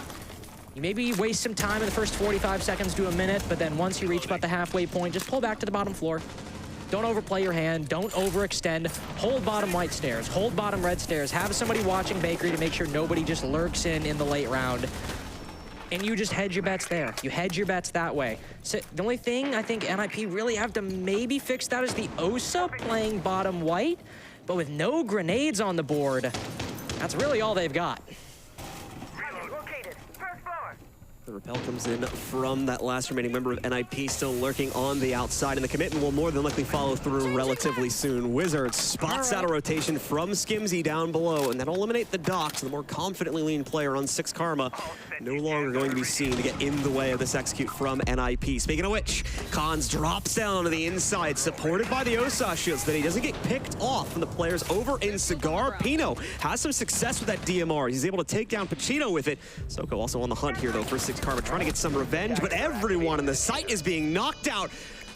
You maybe waste some time in the first 45 seconds to a minute, but then once you reach about the halfway point, just pull back to the bottom floor. Don't overplay your hand, don't overextend. Hold bottom white stairs, hold bottom red stairs. Have somebody watching Bakery to make sure nobody just lurks in the late round. And you just hedge your bets there. You hedge your bets that way. So the only thing I think NIP really have to maybe fix that is the Osa playing bottom white, but with no grenades on the board, that's really all they've got. The rappel comes in from that last remaining member of NIP, still lurking on the outside, and the commitment will more than likely follow through relatively soon. Wizards spots out a rotation from Skimzy down below, and that'll eliminate the docks. The more confidently lean player on SixKarma no longer going to be seen to get in the way of this execute from NIP. Speaking of which, Khans drops down to the inside, supported by the Osa shields, that he doesn't get picked off from the players over in Cigar. Pino has some success with that DMR. He's able to take down Pacino with it. Soko also on the hunt here, though, for SixKarma, trying to get some revenge, but everyone in the site is being knocked out.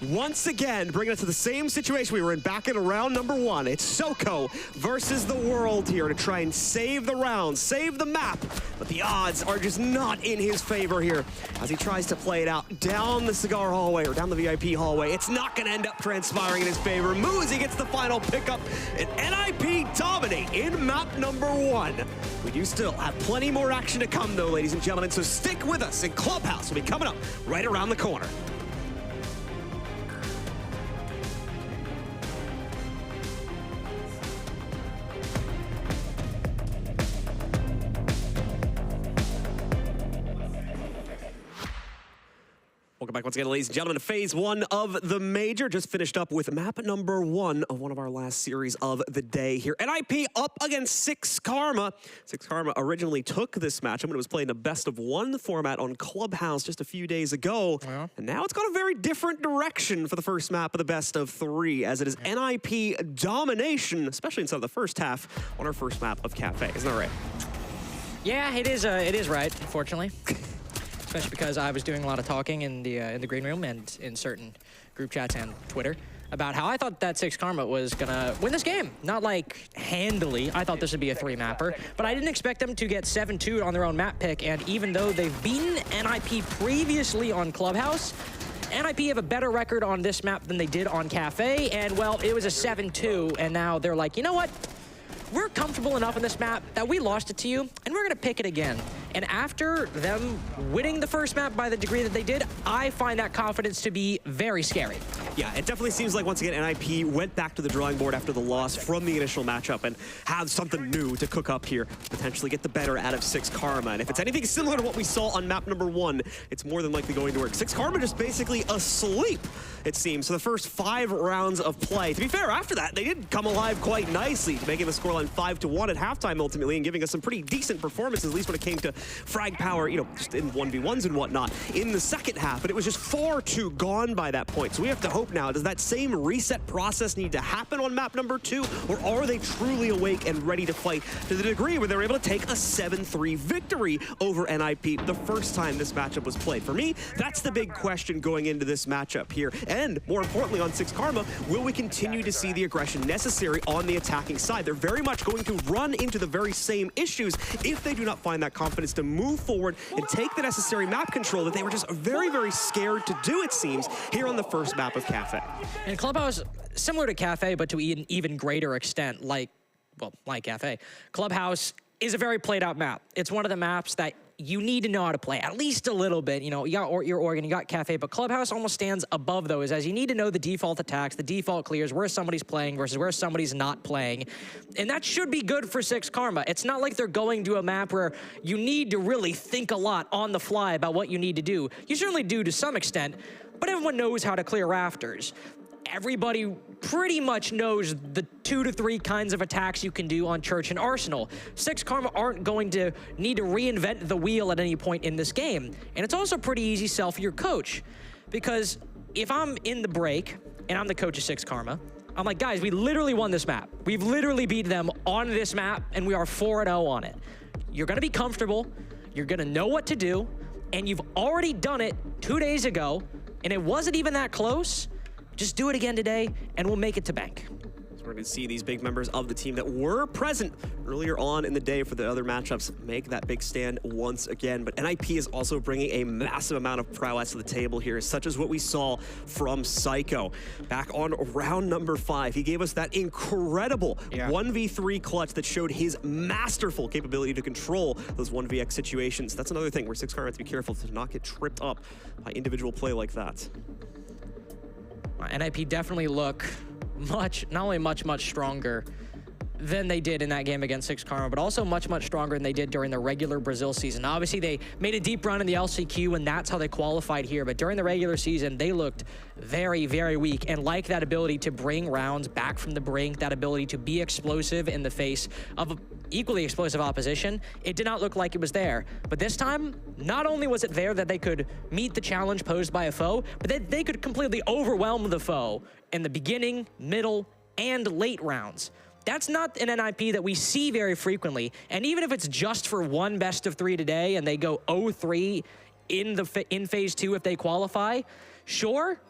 Once again, bringing us to the same situation we were in back in round number 1. It's Soko versus the world here to try and save the round, save the map, but the odds are just not in his favor here as he tries to play it out down the cigar hallway or down the VIP hallway. It's not going to end up transpiring in his favor. Muzi gets the final pickup, and NIP dominate in map number 1. We do still have plenty more action to come, though, ladies and gentlemen, so stick with us, and Clubhouse will be coming up right around the corner. Welcome back once again, ladies and gentlemen, to phase 1 of the major. Just finished up with map number 1 of one of our last series of the day here. NIP up against SixKarma. SixKarma originally took this matchup when it was played in a best-of-1 format on Clubhouse just a few days ago. Yeah. And now it's gone a very different direction for the first map of the best-of-3, as it is NIP domination, especially inside the first half on our first map of Kafe. Isn't that right? Yeah, it is right, unfortunately. Especially because I was doing a lot of talking in the green room and in certain group chats and Twitter about how I thought that SixKarma was gonna win this game. Not like handily. I thought this would be a 3-mapper, but I didn't expect them to get 7-2 on their own map pick. And even though they've beaten NIP previously on Clubhouse, NIP have a better record on this map than they did on Kafe, and well, it was a 7-2, and now they're like, you know what? We're comfortable enough in this map that we lost it to you, and we're gonna pick it again. And after them winning the first map by the degree that they did, I find that confidence to be very scary. Yeah, it definitely seems like, once again, NIP went back to the drawing board after the loss from the initial matchup and have something new to cook up here, potentially get the better out of SixKarma. And if it's anything similar to what we saw on map number 1, it's more than likely going to work. SixKarma just basically asleep, it seems. So the first 5 rounds of play. To be fair, after that, they did come alive quite nicely, making the scoreline 5-1 at halftime ultimately, and giving us some pretty decent performances, at least when it came to frag power, you know, just in 1v1s and whatnot in the second half. But it was just far too gone by that point. So we have to hope now, does that same reset process need to happen on map number 2, or are they truly awake and ready to fight to the degree where they're able to take a 7-3 victory over NIP the first time this matchup was played? For me, that's the big question going into this matchup here. And more importantly, on SixKarma, will we continue to see the aggression necessary on the attacking side? They're very much going to run into the very same issues if they do not find that confidence to move forward and take the necessary map control that they were just very, very scared to do, it seems, here on the first map of Kafe. And Clubhouse, similar to Kafe, but to an even greater extent, like Kafe, Clubhouse is a very played out map. It's one of the maps that you need to know how to play, at least a little bit. You know, you got your Oregon, you got Kafe, but Clubhouse almost stands above those, as you need to know the default attacks, the default clears, where somebody's playing versus where somebody's not playing. And that should be good for SixKarma. It's not like they're going to a map where you need to really think a lot on the fly about what you need to do. You certainly do to some extent, but everyone knows how to clear rafters. Everybody pretty much knows the 2 to 3 kinds of attacks you can do on Church and Arsenal. SixKarma aren't going to need to reinvent the wheel at any point in this game. And it's also pretty easy sell for your coach. Because if I'm in the break and I'm the coach of SixKarma, I'm like, guys, we literally won this map. We've literally beat them on this map, and we are 4-0 on it. You're gonna be comfortable, you're gonna know what to do, and you've already done it 2 days ago, and it wasn't even that close. Just do it again today, and we'll make it to bank. So we're going to see these big members of the team that were present earlier on in the day for the other matchups make that big stand once again. But NIP is also bringing a massive amount of prowess to the table here, such as what we saw from Psycho. Back on round number 5, he gave us that incredible 1v3 clutch that showed his masterful capability to control those 1vx situations. That's another thing where SixKarma has to be careful to not get tripped up by individual play like that. NIP definitely look not only much stronger than they did in that game against SixKarma, but also much stronger than they did during the regular Brazil season. Obviously, they made a deep run in the LCQ, and that's how they qualified here. But during the regular season, they looked very, very weak. And like that ability to bring rounds back from the brink, that ability to be explosive in the face of equally explosive opposition, it did not look like it was there. But this time, not only was it there that they could meet the challenge posed by a foe, but they could completely overwhelm the foe in the beginning, middle, and late rounds. That's not an NIP that we see very frequently. And even if it's just for one best of 3 today and they go 0-3 in phase 2 if they qualify, sure,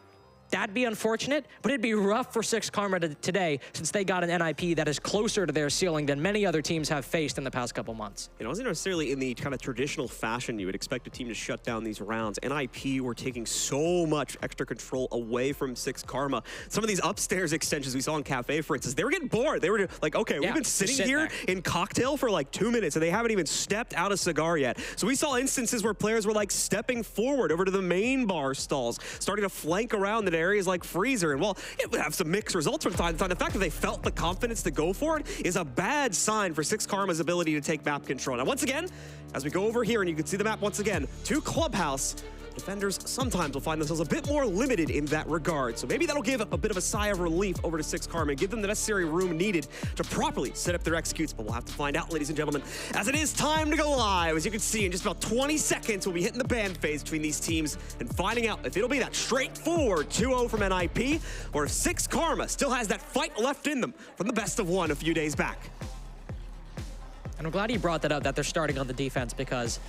that'd be unfortunate, but it'd be rough for SixKarma today since they got an NIP that is closer to their ceiling than many other teams have faced in the past couple months. It wasn't necessarily in the kind of traditional fashion you would expect a team to shut down these rounds. NIP were taking so much extra control away from SixKarma. Some of these upstairs extensions we saw in Kafe, for instance, they were getting bored. They were like, okay, we've been sitting here in cocktail for like 2 minutes and they haven't even stepped out of cigar yet. So we saw instances where players were like stepping forward over to the main bar stalls, starting to flank around the areas like Freezer, and well, it would have some mixed results from time to time. The fact that they felt the confidence to go for it is a bad sign for SixKarma's ability to take map control. Now, once again, as we go over here and you can see the map once again, to Clubhouse, defenders sometimes will find themselves a bit more limited in that regard. So maybe that'll give a bit of a sigh of relief over to SixKarma and give them the necessary room needed to properly set up their executes. But we'll have to find out, ladies and gentlemen, as it is time to go live. As you can see, in just about 20 seconds, we'll be hitting the band phase between these teams and finding out if it'll be that straightforward 2-0 from NIP or if SixKarma still has that fight left in them from the best of 1 a few days back. And I'm glad you brought that up, that they're starting on the defense, because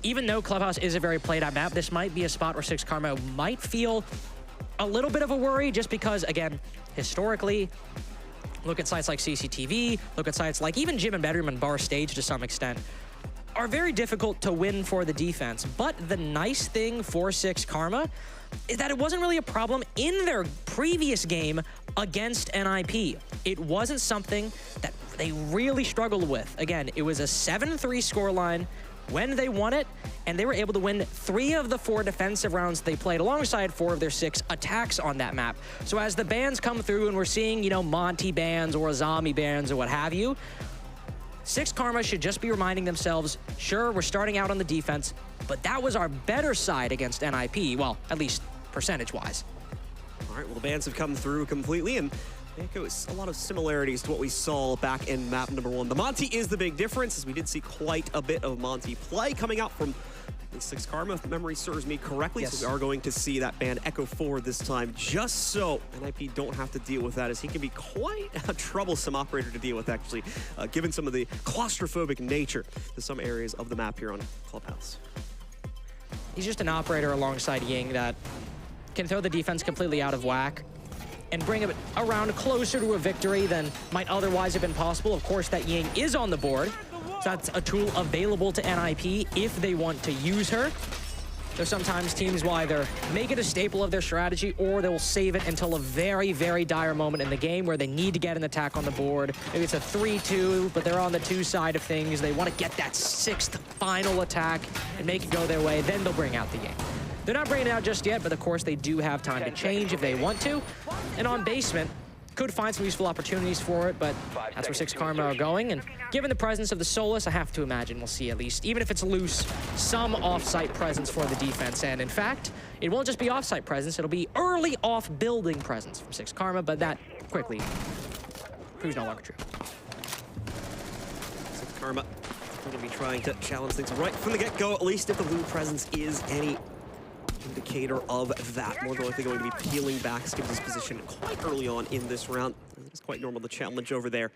even though Clubhouse is a very played out map, this might be a spot where SixKarma might feel a little bit of a worry, just because, again, historically, look at sites like CCTV, look at sites like even Gym and Bedroom and Bar Stage to some extent, are very difficult to win for the defense. But the nice thing for SixKarma is that it wasn't really a problem in their previous game against NIP. It wasn't something that they really struggled with. Again, it was a 7-3 scoreline when they won it, and they were able to win 3 of the 4 defensive rounds they played alongside 4 of their 6 attacks on that map. So as the bans come through and we're seeing, you know, Monty bans or zombie bans or what have you, SixKarma should just be reminding themselves, sure, we're starting out on the defense, but that was our better side against NIP, well, at least percentage-wise. All right, well, the bans have come through completely, and I think it was a lot of similarities to what we saw back in map number 1. The Monty is the big difference, as we did see quite a bit of Monty play coming out from SixKarma, if memory serves me correctly. Yes. So we are going to see that ban echo forward this time, just so NIP don't have to deal with that, as he can be quite a troublesome operator to deal with, actually, given some of the claustrophobic nature to some areas of the map here on Clubhouse. He's just an operator alongside Ying that can throw the defense completely out of whack and bring it around closer to a victory than might otherwise have been possible. Of course, that Ying is on the board, so that's a tool available to NIP if they want to use her. There's sometimes teams will either make it a staple of their strategy or they will save it until a very, very dire moment in the game where they need to get an attack on the board. Maybe it's a 3-2, but they're on the 2 side of things. They want to get that 6th final attack and make it go their way. Then they'll bring out the Ying. They're not bringing it out just yet, but of course they do have time to change if they want to. And on basement, could find some useful opportunities for it, but that's where SixKarma are going. And given the presence of the Solus, I have to imagine we'll see at least, even if it's loose, some off-site presence for the defense. And in fact, it won't just be off-site presence, it'll be early off-building presence from SixKarma, but that quickly proves no longer true. SixKarma going to be trying to challenge things right from the get-go, at least if the blue presence is any indicator of that. More than likely going to be peeling back Skims' position quite early on in this round. It's quite normal to challenge over there.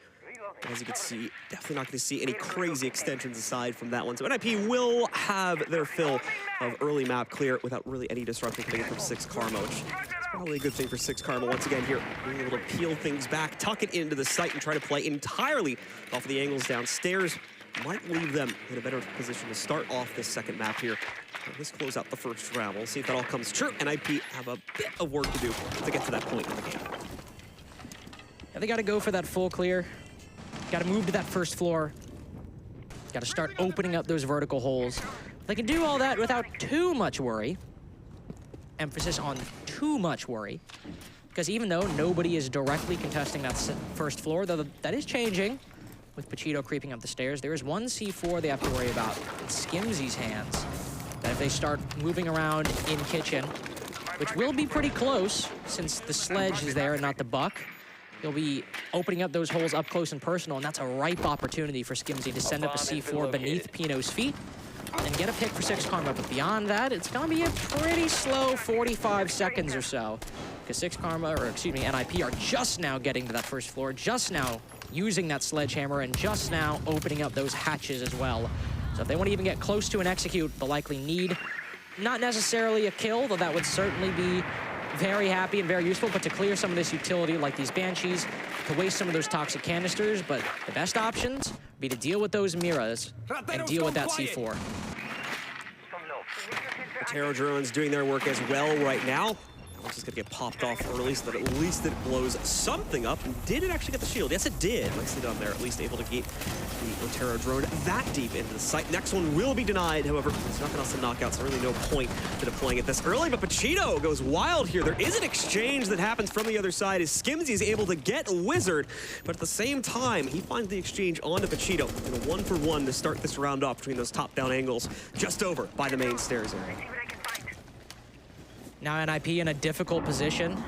As you can see, definitely not going to see any crazy extensions aside from that one. So NIP will have their fill of early map clear without really any disruption coming in from SixKarma, which is probably a good thing for SixKarma once again here. Being able to peel things back, tuck it into the site, and try to play entirely off of the angles downstairs. Might leave them in a better position to start off this second map here. Let's close out the first round. We'll see if that all comes true. NIP have a bit of work to do to get to that point in the game. Yeah, they got to go for that full clear. Got to move to that first floor. Got to start opening up those vertical holes. They can do all that without too much worry. Emphasis on too much worry. Because even though nobody is directly contesting that first floor, though that is changing with Pachito creeping up the stairs, there is one C4 they have to worry about in Skimsy's hands. That if they start moving around in kitchen, which will be pretty close since the sledge is there and not the buck, he'll be opening up those holes up close and personal, and that's a ripe opportunity for Skimsy to send up a C4 beneath Pino's feet and get a pick for SixKarma. But beyond that, it's gonna be a pretty slow 45 seconds or so, because SixKarma, or excuse me, NIP are just now getting to that first floor, just now using that sledgehammer, and just now opening up those hatches as well. So if they want to even get close to an execute, they'll likely need not necessarily a kill, though that would certainly be very happy and very useful, but to clear some of this utility like these Banshees, to waste some of those toxic canisters. But the best options would be to deal with those Miras and deal with that C4. The Terror drones doing their work as well right now. It's just going to get popped off early so that at least it blows something up. And did it actually get the shield? Yes, it did. Nicely done there. At least able to get the Otero drone that deep into the site. Next one will be denied. However, it's not going to knock out, so really no point to deploying it this early. But Pachito goes wild here. There is an exchange that happens from the other side as Skimsy is able to get Wizard. But at the same time, he finds the exchange onto Pachito. And a 1-for-1 to start this round off between those top-down angles just over by the main stairs area. Now NIP in a difficult position.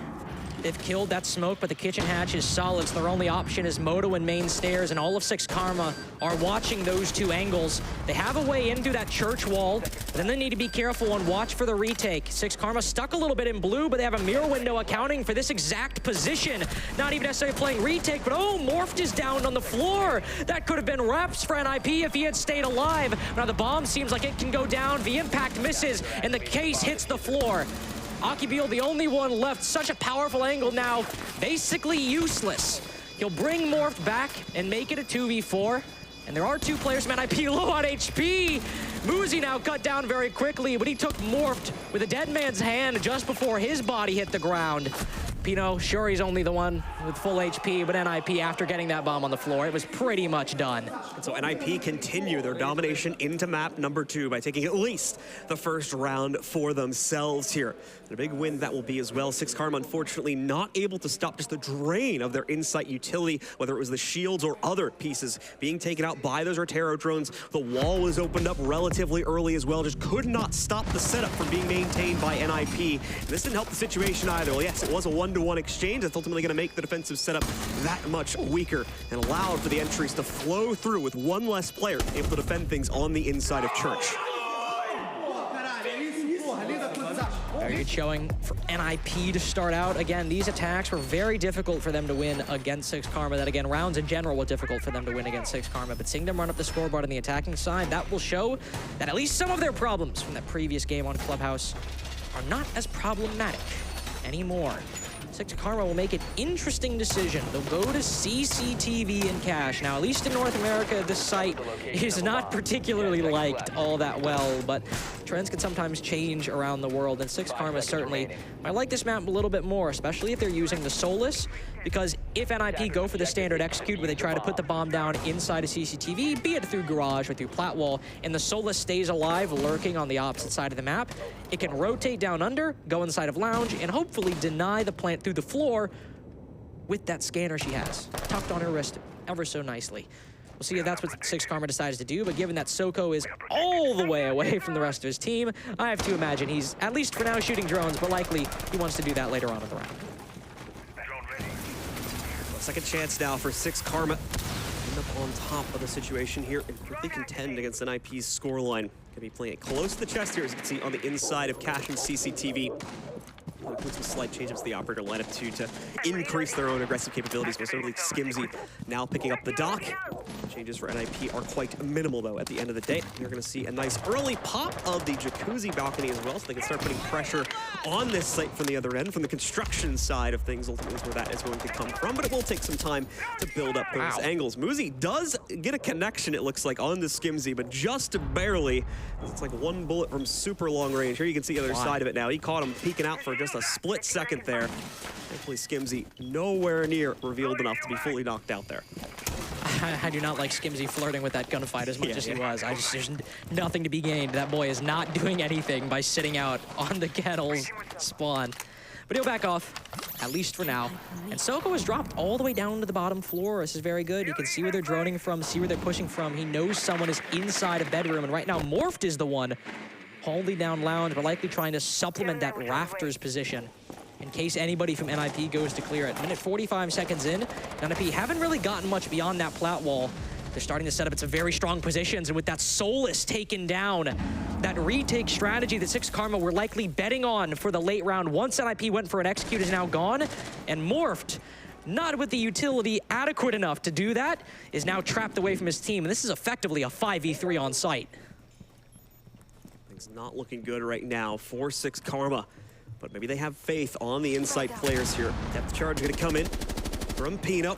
They've killed that smoke, but the kitchen hatch is solid, so their only option is Moto and main stairs, and all of SixKarma are watching those 2 angles. They have a way in through that church wall, but then they need to be careful and watch for the retake. SixKarma stuck a little bit in blue, but they have a mirror window accounting for this exact position. Not even necessarily playing retake, but oh, Morphed is down on the floor. That could have been reps for NIP if he had stayed alive. Now the bomb seems like it can go down. The impact misses, and the case hits the floor. Akibeel, the only one left. Such a powerful angle now, basically useless. He'll bring Morph back and make it a 2v4. And there are two players from NIP low on HP. Muzi now cut down very quickly, but he took Morphed with a dead man's hand just before his body hit the ground. Pino, sure, he's only the one with full HP, but NIP, after getting that bomb on the floor, it was pretty much done. And so NIP continue their domination into map number 2 by taking at least the first round for themselves here. And a big win that will be as well. SixKarma, unfortunately, not able to stop just the drain of their Insight utility, whether it was the shields or other pieces being taken out by those Artero drones. The wall was opened up relatively early as well, just could not stop the setup from being maintained by NIP. And this didn't help the situation either. Well, yes, it was a 1-to-1 exchange. That's ultimately going to make the defensive setup that much weaker and allowed for the entries to flow through with one less player able to defend things on the inside of Church. Very good showing for NIP to start out. Again, these attacks were very difficult for them to win against SixKarma. That, again, rounds in general were difficult for them to win against SixKarma. But seeing them run up the scoreboard on the attacking side, that will show that at least some of their problems from that previous game on Clubhouse are not as problematic anymore. SixKarma will make an interesting decision. They'll go to CCTV and Cash. Now, at least in North America, this site is not particularly liked all that well, but trends can sometimes change around the world, and SixKarma certainly might like this map a little bit more, especially if they're using the Solus, because if NIP go for the standard execute where they try to put the bomb down inside a CCTV, be it through Garage or through Plat Wall, and the Solus stays alive, lurking on the opposite side of the map, it can rotate down under, go inside of Lounge, and hopefully deny the plant through the floor with that scanner she has tucked on her wrist ever so nicely. We'll see if that's what SixKarma decides to do, but given that Soko is all the way away from the rest of his team, I have to imagine he's, at least for now, shooting drones, but likely he wants to do that later on in the round. Second chance now for SixKarma. End up on top of the situation here and quickly contend against NIP's scoreline. Gonna be playing it close to the chest here, as you can see on the inside of Cash and CCTV. Put some slight changes to the operator lineup to increase their own aggressive capabilities, but certainly Skimzy now picking up the dock. Changes for NIP are quite minimal, though, at the end of the day. You're going to see a nice early pop of the Jacuzzi balcony as well, so they can start putting pressure on this site from the other end, from the construction side of things, ultimately is where that is going to come from, but it will take some time to build up those angles. Muzi does get a connection, it looks like, on the Skimzy, but just barely. It's like one bullet from super long range. Here you can see the other side of it now. He caught him peeking out for just a split second there. Thankfully, Skimzy nowhere near revealed enough to be fully knocked out there. I do not like Skimzy flirting with that gunfight as much as he was. There's nothing to be gained. That boy is not doing anything by sitting out on the kettle's spawn. But he'll back off, at least for now. And Soko has dropped all the way down to the bottom floor. This is very good. You can see where they're droning from, see where they're pushing from. He knows someone is inside a bedroom, and right now Morphed is the one holding down Lounge, but likely trying to supplement that rafters position in case anybody from NIP goes to clear it. Minute 45 seconds in, NIP haven't really gotten much beyond that plat wall. They're starting to set up some very strong positions, and with that Solus taken down, that retake strategy that SixKarma were likely betting on for the late round once NIP went for an execute is now gone, and Morphed, not with the utility adequate enough to do that, is now trapped away from his team, and this is effectively a 5v3 on site. Things not looking good right now for SixKarma, but maybe they have faith on the Insight players here. Depth charge going to come in from Pino.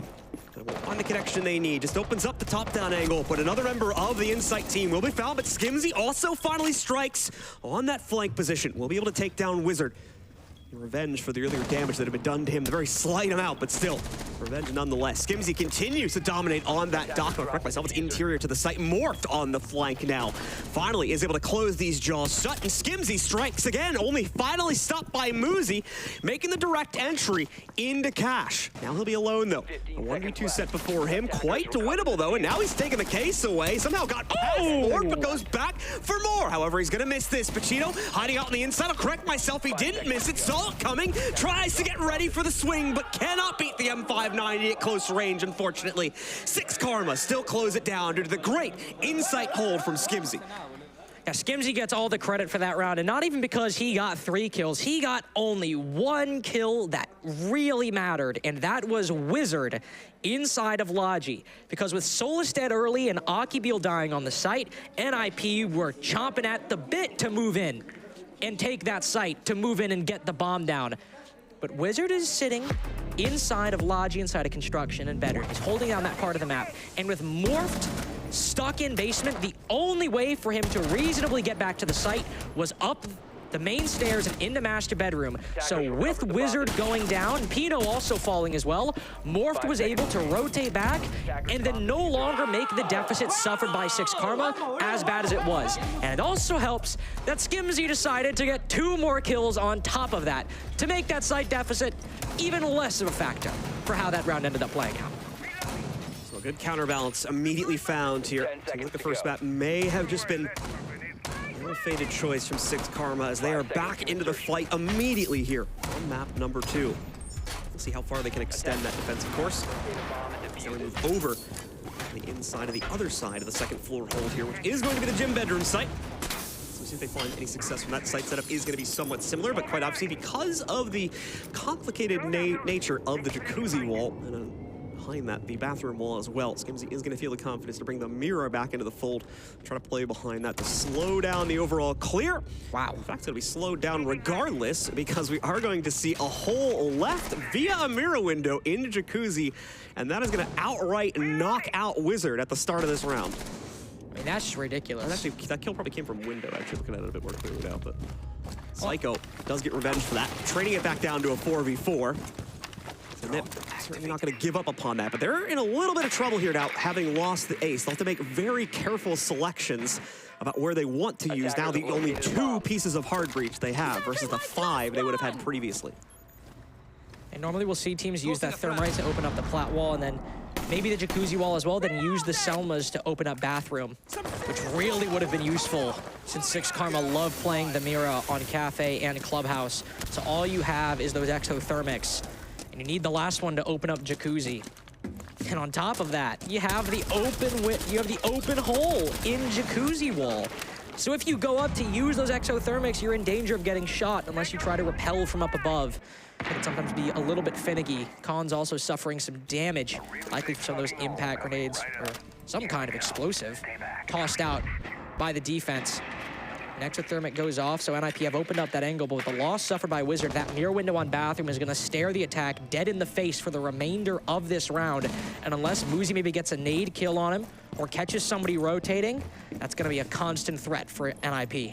They won't find the connection they need. Just opens up the top-down angle, but another member of the Insight team will be found, but Skimzy also finally strikes on that flank position. We'll be able to take down Wizard. Revenge for the earlier damage that had been done to him, the very slight amount, but still, revenge nonetheless. Skimzy continues to dominate on that dock. I'll correct myself, it's interior to the site. Morphed on the flank now. Finally is able to close these jaws shut, and Skimzy strikes again, only finally stopped by Muzi, making the direct entry into Cash. Now he'll be alone, though. A 1v2 set before him, quite winnable, though, and now he's taking the case away. Somehow got past Morph, but goes back for more. However, he's gonna miss this. Pacino hiding out on the inside. I'll correct myself, he didn't miss it. Saw it coming, tries to get ready for the swing, but cannot beat the M590 at close range, unfortunately. SixKarma still close it down due to the great Insight hold from Skimzy. Yeah, Skimzy gets all the credit for that round, and not even because he got 3 kills. He got only 1 kill that really mattered, and that was Wizard inside of Logi. Because with Solus dead early and Akibil dying on the site, NIP were chomping at the bit to move in and take that site, to move in and get the bomb down. But Wizard is sitting inside of Logi, inside of Construction and Bedroom. He's holding down that part of the map. And with Morphed stuck in basement, the only way for him to reasonably get back to the site was up the main stairs and into master bedroom. So with Wizard going down, Pino also falling as well, Morphed was able to rotate back and then no longer make the deficit suffered by SixKarma as bad as it was. And it also helps that Skimzy decided to get 2 more kills on top of that to make that site deficit even less of a factor for how that round ended up playing out. So a good counterbalance immediately found here. So look, the first map may have just been a faded choice from SixKarma as they are back into the fight immediately here on map number 2. We'll see how far they can extend that defense, of course. So we move over to the inside of the other side of the second floor hold here, which is going to be the gym bedroom site. So we'll see if they find any success from that site setup. Is going to be somewhat similar, but quite obviously because of the complicated nature of the jacuzzi wall and behind that, the bathroom wall as well. Skimzy is going to feel the confidence to bring the mirror back into the fold, try to play behind that to slow down the overall clear. Wow. In fact, it's going to be slowed down regardless because we are going to see a hole left via a mirror window into Jacuzzi, and that is going to outright knock out Wizard at the start of this round. I mean, that's just ridiculous. And actually, that kill probably came from window, actually, looking at it a bit more clearly now, but Psycho does get revenge for that, trading it back down to a 4v4. And they're certainly not going to give up upon that, but they're in a little bit of trouble here now, having lost the ace. They'll have to make very careful selections about where they want to use now the only 2 pieces of hard breach they have versus the 5 they would have had previously. And normally we'll see teams use that thermite to open up the plat wall and then maybe the jacuzzi wall as well, then use the Selmas to open up bathroom, which really would have been useful since SixKarma love playing the Mira on Kafe and Clubhouse. So all you have is those exothermics. You need the last one to open up jacuzzi. And on top of that, you have the open hole in jacuzzi wall. So if you go up to use those exothermics, you're in danger of getting shot unless you try to repel from up above. It can sometimes be a little bit finicky. Khan's also suffering some damage, likely from some of those impact grenades or some kind of explosive tossed out by the defense. An exothermic goes off, so NIP have opened up that angle, but with the loss suffered by Wizard, that mirror window on bathroom is going to stare the attack dead in the face for the remainder of this round. And unless Muzi maybe gets a nade kill on him or catches somebody rotating, that's going to be a constant threat for NIP.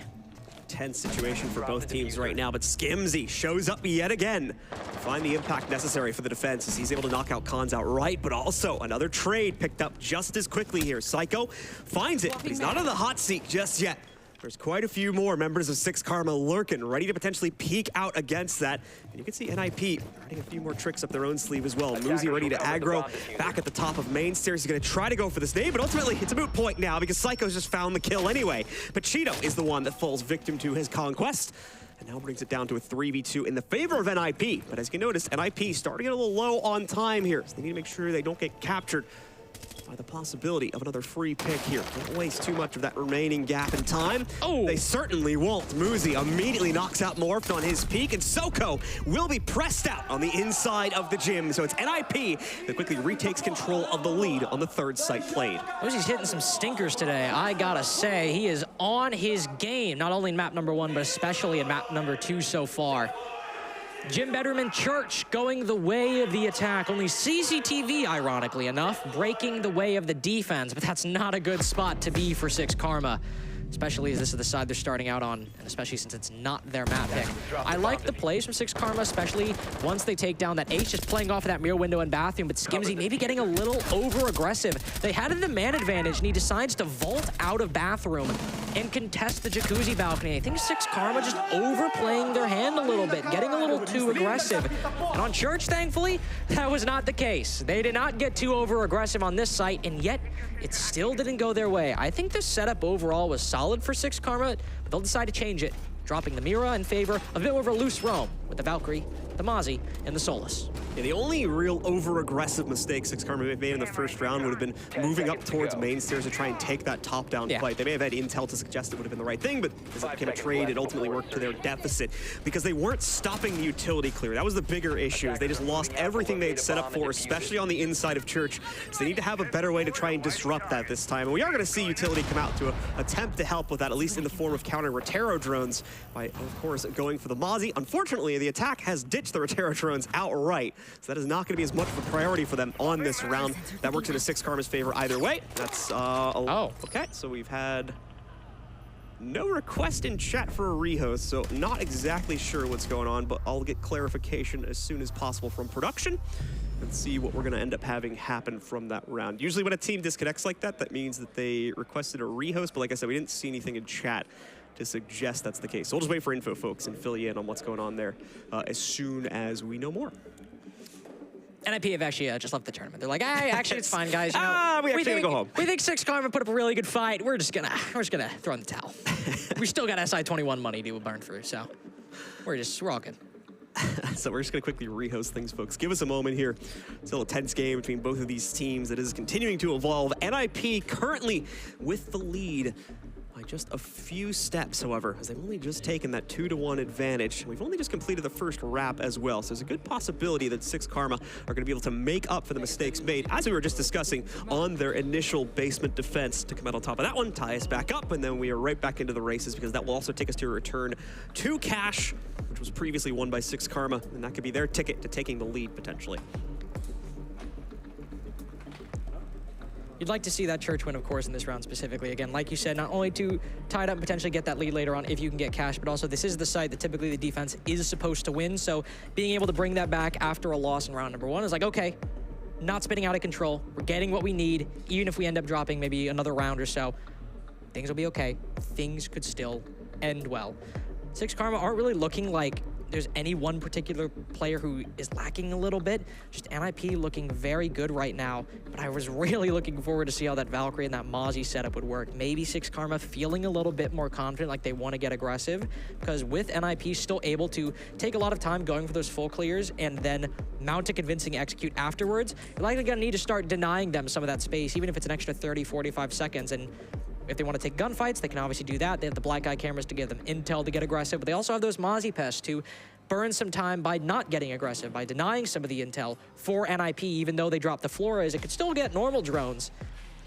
Tense situation for both teams right now, but Skimzy shows up yet again. Find the impact necessary for the defense as he's able to knock out Khans outright, but also another trade picked up just as quickly here. Psycho finds it, but he's not on the hot seat just yet. There's quite a few more members of SixKarma lurking, ready to potentially peek out against that. And you can see NIP running a few more tricks up their own sleeve as well. Muzi ready to aggro back at the top of main stairs. He's going to try to go for this nade, but ultimately it's a moot point now because Psycho's just found the kill anyway. But Cheeto is the one that falls victim to his conquest. And now brings it down to a 3v2 in the favor of NIP. But as you can notice, NIP starting a little low on time here. So they need to make sure they don't get captured by the possibility of another free pick here. Don't waste too much of that remaining gap in time. Oh, they certainly won't. Muzi immediately knocks out Morphed on his peak, and Soko will be pressed out on the inside of the gym. So it's NIP that quickly retakes control of the lead on the 3rd site played. Muzi's hitting some stinkers today. I gotta say, he is on his game, not only in map number 1, but especially in map number 2 so far. Gym Bedroom and Church going the way of the attack. Only CCTV, ironically enough, breaking the way of the defense, but that's not a good spot to be for SixKarma, especially as this is the side they're starting out on, and especially since it's not their map pick. I like the plays from SixKarma, especially once they take down that ace, just playing off of that mirror window and bathroom, but Skimzy maybe getting a little over-aggressive. They had a man advantage, and he decides to vault out of bathroom and contest the jacuzzi balcony. I think SixKarma just overplaying their hand a little bit, getting a little too aggressive. And on Church, thankfully, that was not the case. They did not get too over-aggressive on this site, and yet it still didn't go their way. I think the setup overall was solid for SixKarma, but they'll decide to change it, dropping the Mira in favor of a bit more of a loose roam with the Valkyrie, the Mozzie, and the Solus. Yeah, the only real over-aggressive mistake SixKarma made in the first round would have been moving up towards main stairs to try and take that top-down fight. They may have had intel to suggest it would have been the right thing, but as it became a trade, it ultimately worked to their deficit because they weren't stopping the utility clear. That was the bigger issue. They just lost everything they had set up for, especially on the inside of Church. So they need to have a better way to try and disrupt that this time. And we are going to see utility come out to attempt to help with that, at least in the form of counter Rotero drones by, of course, going for the Mozzie. Unfortunately, the attack has ditched the Rotera drones outright, so that is not going to be as much of a priority for them on this round. That works into SixKarma's favor either way. That's, okay, so we've had no request in chat for a rehost, so not exactly sure what's going on, but I'll get clarification as soon as possible from production and see what we're going to end up having happen from that round. Usually when a team disconnects like that, that means that they requested a rehost, but like I said, we didn't see anything in chat to suggest that's the case. So we'll just wait for info, folks, and fill you in on what's going on there as soon as we know more. NIP have actually just left the tournament. They're like, hey, actually, it's fine, guys. You know, we actually go home. We think SixKarma put up a really good fight. We're just gonna throw in the towel. We still got SI-21 money to burn through, so we're all good. So we're just going to quickly rehost things, folks. Give us a moment here. Still a tense game between both of these teams that is continuing to evolve. NIP currently with the lead by just a few steps, however, as they've only just taken that 2-1 advantage. We've only just completed the first wrap as well, so there's a good possibility that SixKarma are going to be able to make up for the mistakes made, as we were just discussing, on their initial basement defense to come out on top of that one, tie us back up, and then we are right back into the races, because that will also take us to a return to cash, which was previously won by SixKarma, and that could be their ticket to taking the lead, potentially. You'd like to see that church win, of course, in this round specifically. Again, like you said, not only to tie it up and potentially get that lead later on if you can get cash, but also this is the site that typically the defense is supposed to win. So being able to bring that back after a loss in round number 1 is like, okay, not spinning out of control. We're getting what we need. Even if we end up dropping maybe another round or so, things will be okay. Things could still end well. SixKarma aren't really looking like there's any one particular player who is lacking a little bit. Just NIP looking very good right now, but I was really looking forward to see how that Valkyrie and that Mozzie setup would work. Maybe SixKarma feeling a little bit more confident, like they want to get aggressive, because with NIP still able to take a lot of time going for those full clears and then mount a convincing execute afterwards, you're likely going to need to start denying them some of that space, even if it's an extra 30, 45 seconds. And if they want to take gunfights, they can obviously do that. They have the black eye cameras to give them intel to get aggressive, but they also have those Mozzie pests to burn some time by not getting aggressive, by denying some of the intel for NIP, even though they drop the Floras. It could still get normal drones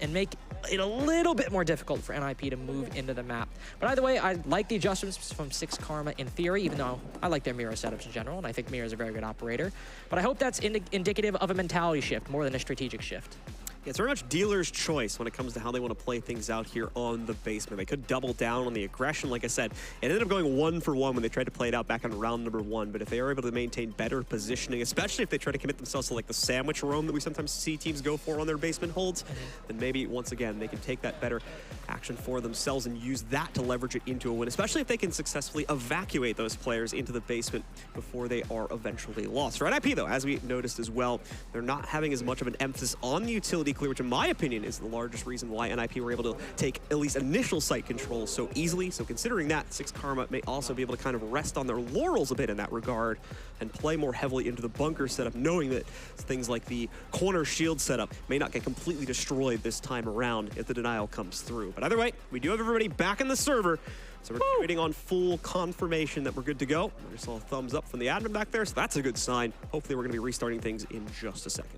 and make it a little bit more difficult for NIP to move into the map. But either way, I like the adjustments from SixKarma in theory, even though I like their mirror setups in general, and I think mirror is a very good operator. But I hope that's indicative of a mentality shift more than a strategic shift. Yeah, it's very much dealer's choice when it comes to how they want to play things out here on the basement. They could double down on the aggression, like I said. It ended up going 1-for-1 when they tried to play it out back on round number 1. But if they are able to maintain better positioning, especially if they try to commit themselves to like the sandwich roam that we sometimes see teams go for on their basement holds, then maybe once again they can take that better action for themselves and use that to leverage it into a win, especially if they can successfully evacuate those players into the basement before they are eventually lost. For NIP, though, as we noticed as well, they're not having as much of an emphasis on the utility clear, which in my opinion is the largest reason why NIP were able to take at least initial site control so easily. So considering that, SixKarma may also be able to kind of rest on their laurels a bit in that regard and play more heavily into the bunker setup, knowing that things like the corner shield setup may not get completely destroyed this time around if the denial comes through. But either way, we do have everybody back in the server, so we're waiting on full confirmation that we're good to go. I just saw a thumbs up from the admin back there, so that's a good sign. Hopefully we're going to be restarting things in just a second.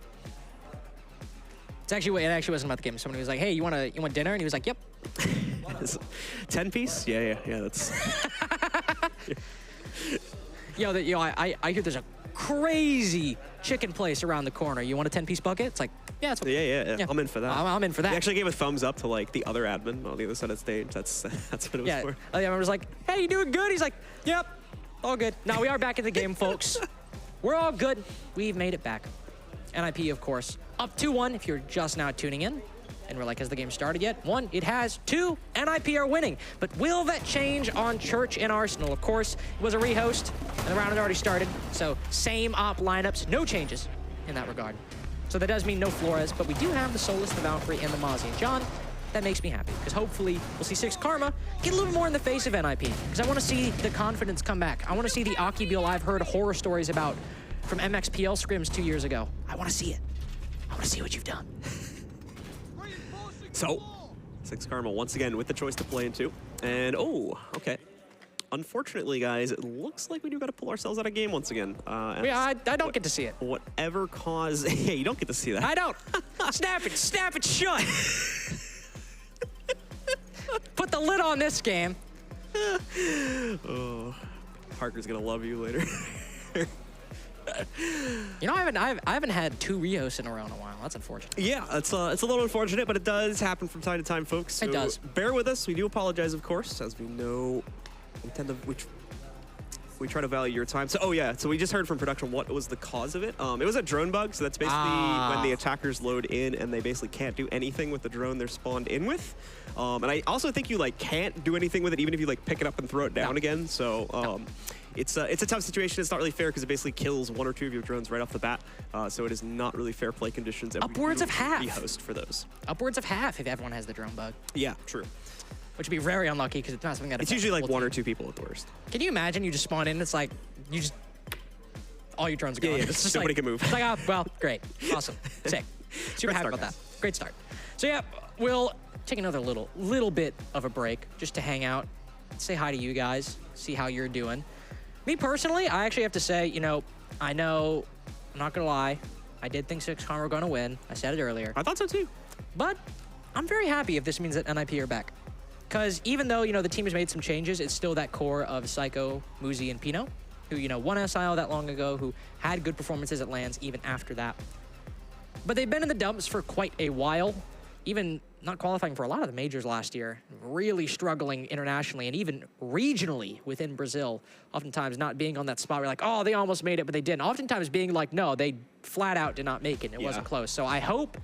It actually wasn't about the game. Somebody was like, hey, you want dinner? And he was like, yep. 10-piece? Yeah, that's... I hear there's a crazy chicken place around the corner. You want a 10-piece bucket? It's like, yeah, it's okay. Yeah. I'm in for that. I'm in for that. He actually gave a thumbs up to like the other admin on the other side of the stage. That's what it was for. I was like, hey, you doing good? He's like, yep, all good. Now we are back in the game, folks. We're all good. We've made it back. NIP, of course, up 2-1 if you're just now tuning in. And we're like, has the game started yet? 1, it has. 2, NIP are winning. But will that change on Church and Arsenal? Of course, it was a rehost, and the round had already started. So same op lineups, no changes in that regard. So that does mean no Flores, but we do have the Solus, the Valkyrie, and the Mozzie. And John, that makes me happy, because hopefully we'll see SixKarma get a little more in the face of NIP, because I want to see the confidence come back. I want to see the Aki Build I've heard horror stories about from MXPL scrims 2 years ago. I want to see it. I want to see what you've done. So, SixKarma once again with the choice to play into. And, okay. Unfortunately, guys, it looks like we do got to pull ourselves out of game once again. I don't get to see it. Whatever cause... Yeah, you don't get to see that. I don't. Snap it shut. Put the lid on this game. Oh, Parker's going to love you later. You know, I haven't had 2 Rios in a row in a while. That's unfortunate. Yeah, it's a little unfortunate, but it does happen from time to time, folks. So it does. Bear with us. We do apologize, of course, as we know we try to value your time. So, so we just heard from production what was the cause of it. It was a drone bug, so that's basically when the attackers load in and they basically can't do anything with the drone they're spawned in with. And I also think you can't do anything with it even if you pick it up and throw it down again. So it's a tough situation. It's not really fair because it basically kills 1 or 2 of your drones right off the bat. So it is not really fair play conditions. Upwards of half. The host for those. Upwards of half if everyone has the drone bug. Yeah, true. Which would be very unlucky because it's not something that it's usually 1 or 2 people at the worst. Can you imagine you just spawn in and it's all your drones are gone. Yeah, just nobody can move. It's like, oh, well, great. Awesome. Sick. Super happy about that. Great start. So yeah, we'll take another little bit of a break just to hang out, say hi to you guys, see how you're doing. Me personally, I actually have to say, I know, I'm not gonna lie, I did think SixKarma were gonna win. I said it earlier. I thought so too. But I'm very happy if this means that NIP are back. Because even though, the team has made some changes, it's still that core of Psycho, Muzi, and Pino, who, won SIL that long ago, who had good performances at LANs even after that. But they've been in the dumps for quite a while, even not qualifying for a lot of the majors last year, really struggling internationally and even regionally within Brazil, oftentimes not being on that spot where oh, they almost made it, but they didn't. Oftentimes being no, they flat out did not make it. It wasn't close. So I hope,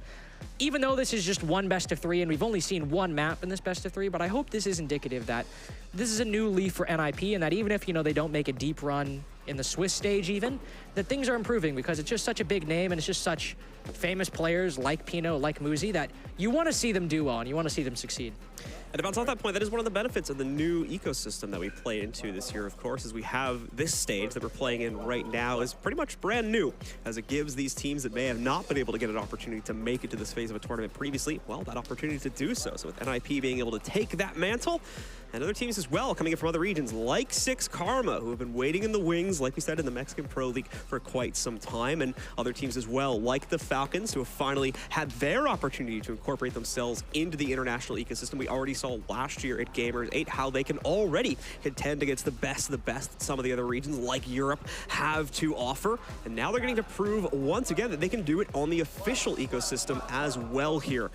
even though this is just one best of 3 and we've only seen one map in this best of 3, but I hope this is indicative that this is a new leaf for NIP and that even if, they don't make a deep run in the Swiss stage even, that things are improving because it's just such a big name and it's just such famous players like Pino, like Muzi, that you want to see them do well and you want to see them succeed. And to bounce off that point, that is one of the benefits of the new ecosystem that we play into this year, of course, is we have this stage that we're playing in right now is pretty much brand new, as it gives these teams that may have not been able to get an opportunity to make it to this phase of a tournament previously, well, that opportunity to do so. So with NIP being able to take that mantle, and other teams as well coming in from other regions like SixKarma, who have been waiting in the wings, like we said, in the Mexican Pro League for quite some time, and other teams as well, like the Falcons, who have finally had their opportunity to incorporate themselves into the international ecosystem. We already saw last year at Gamers 8 how they can already contend against the best of the best that some of the other regions like Europe have to offer, and now they're getting to prove once again that they can do it on the official ecosystem as well here.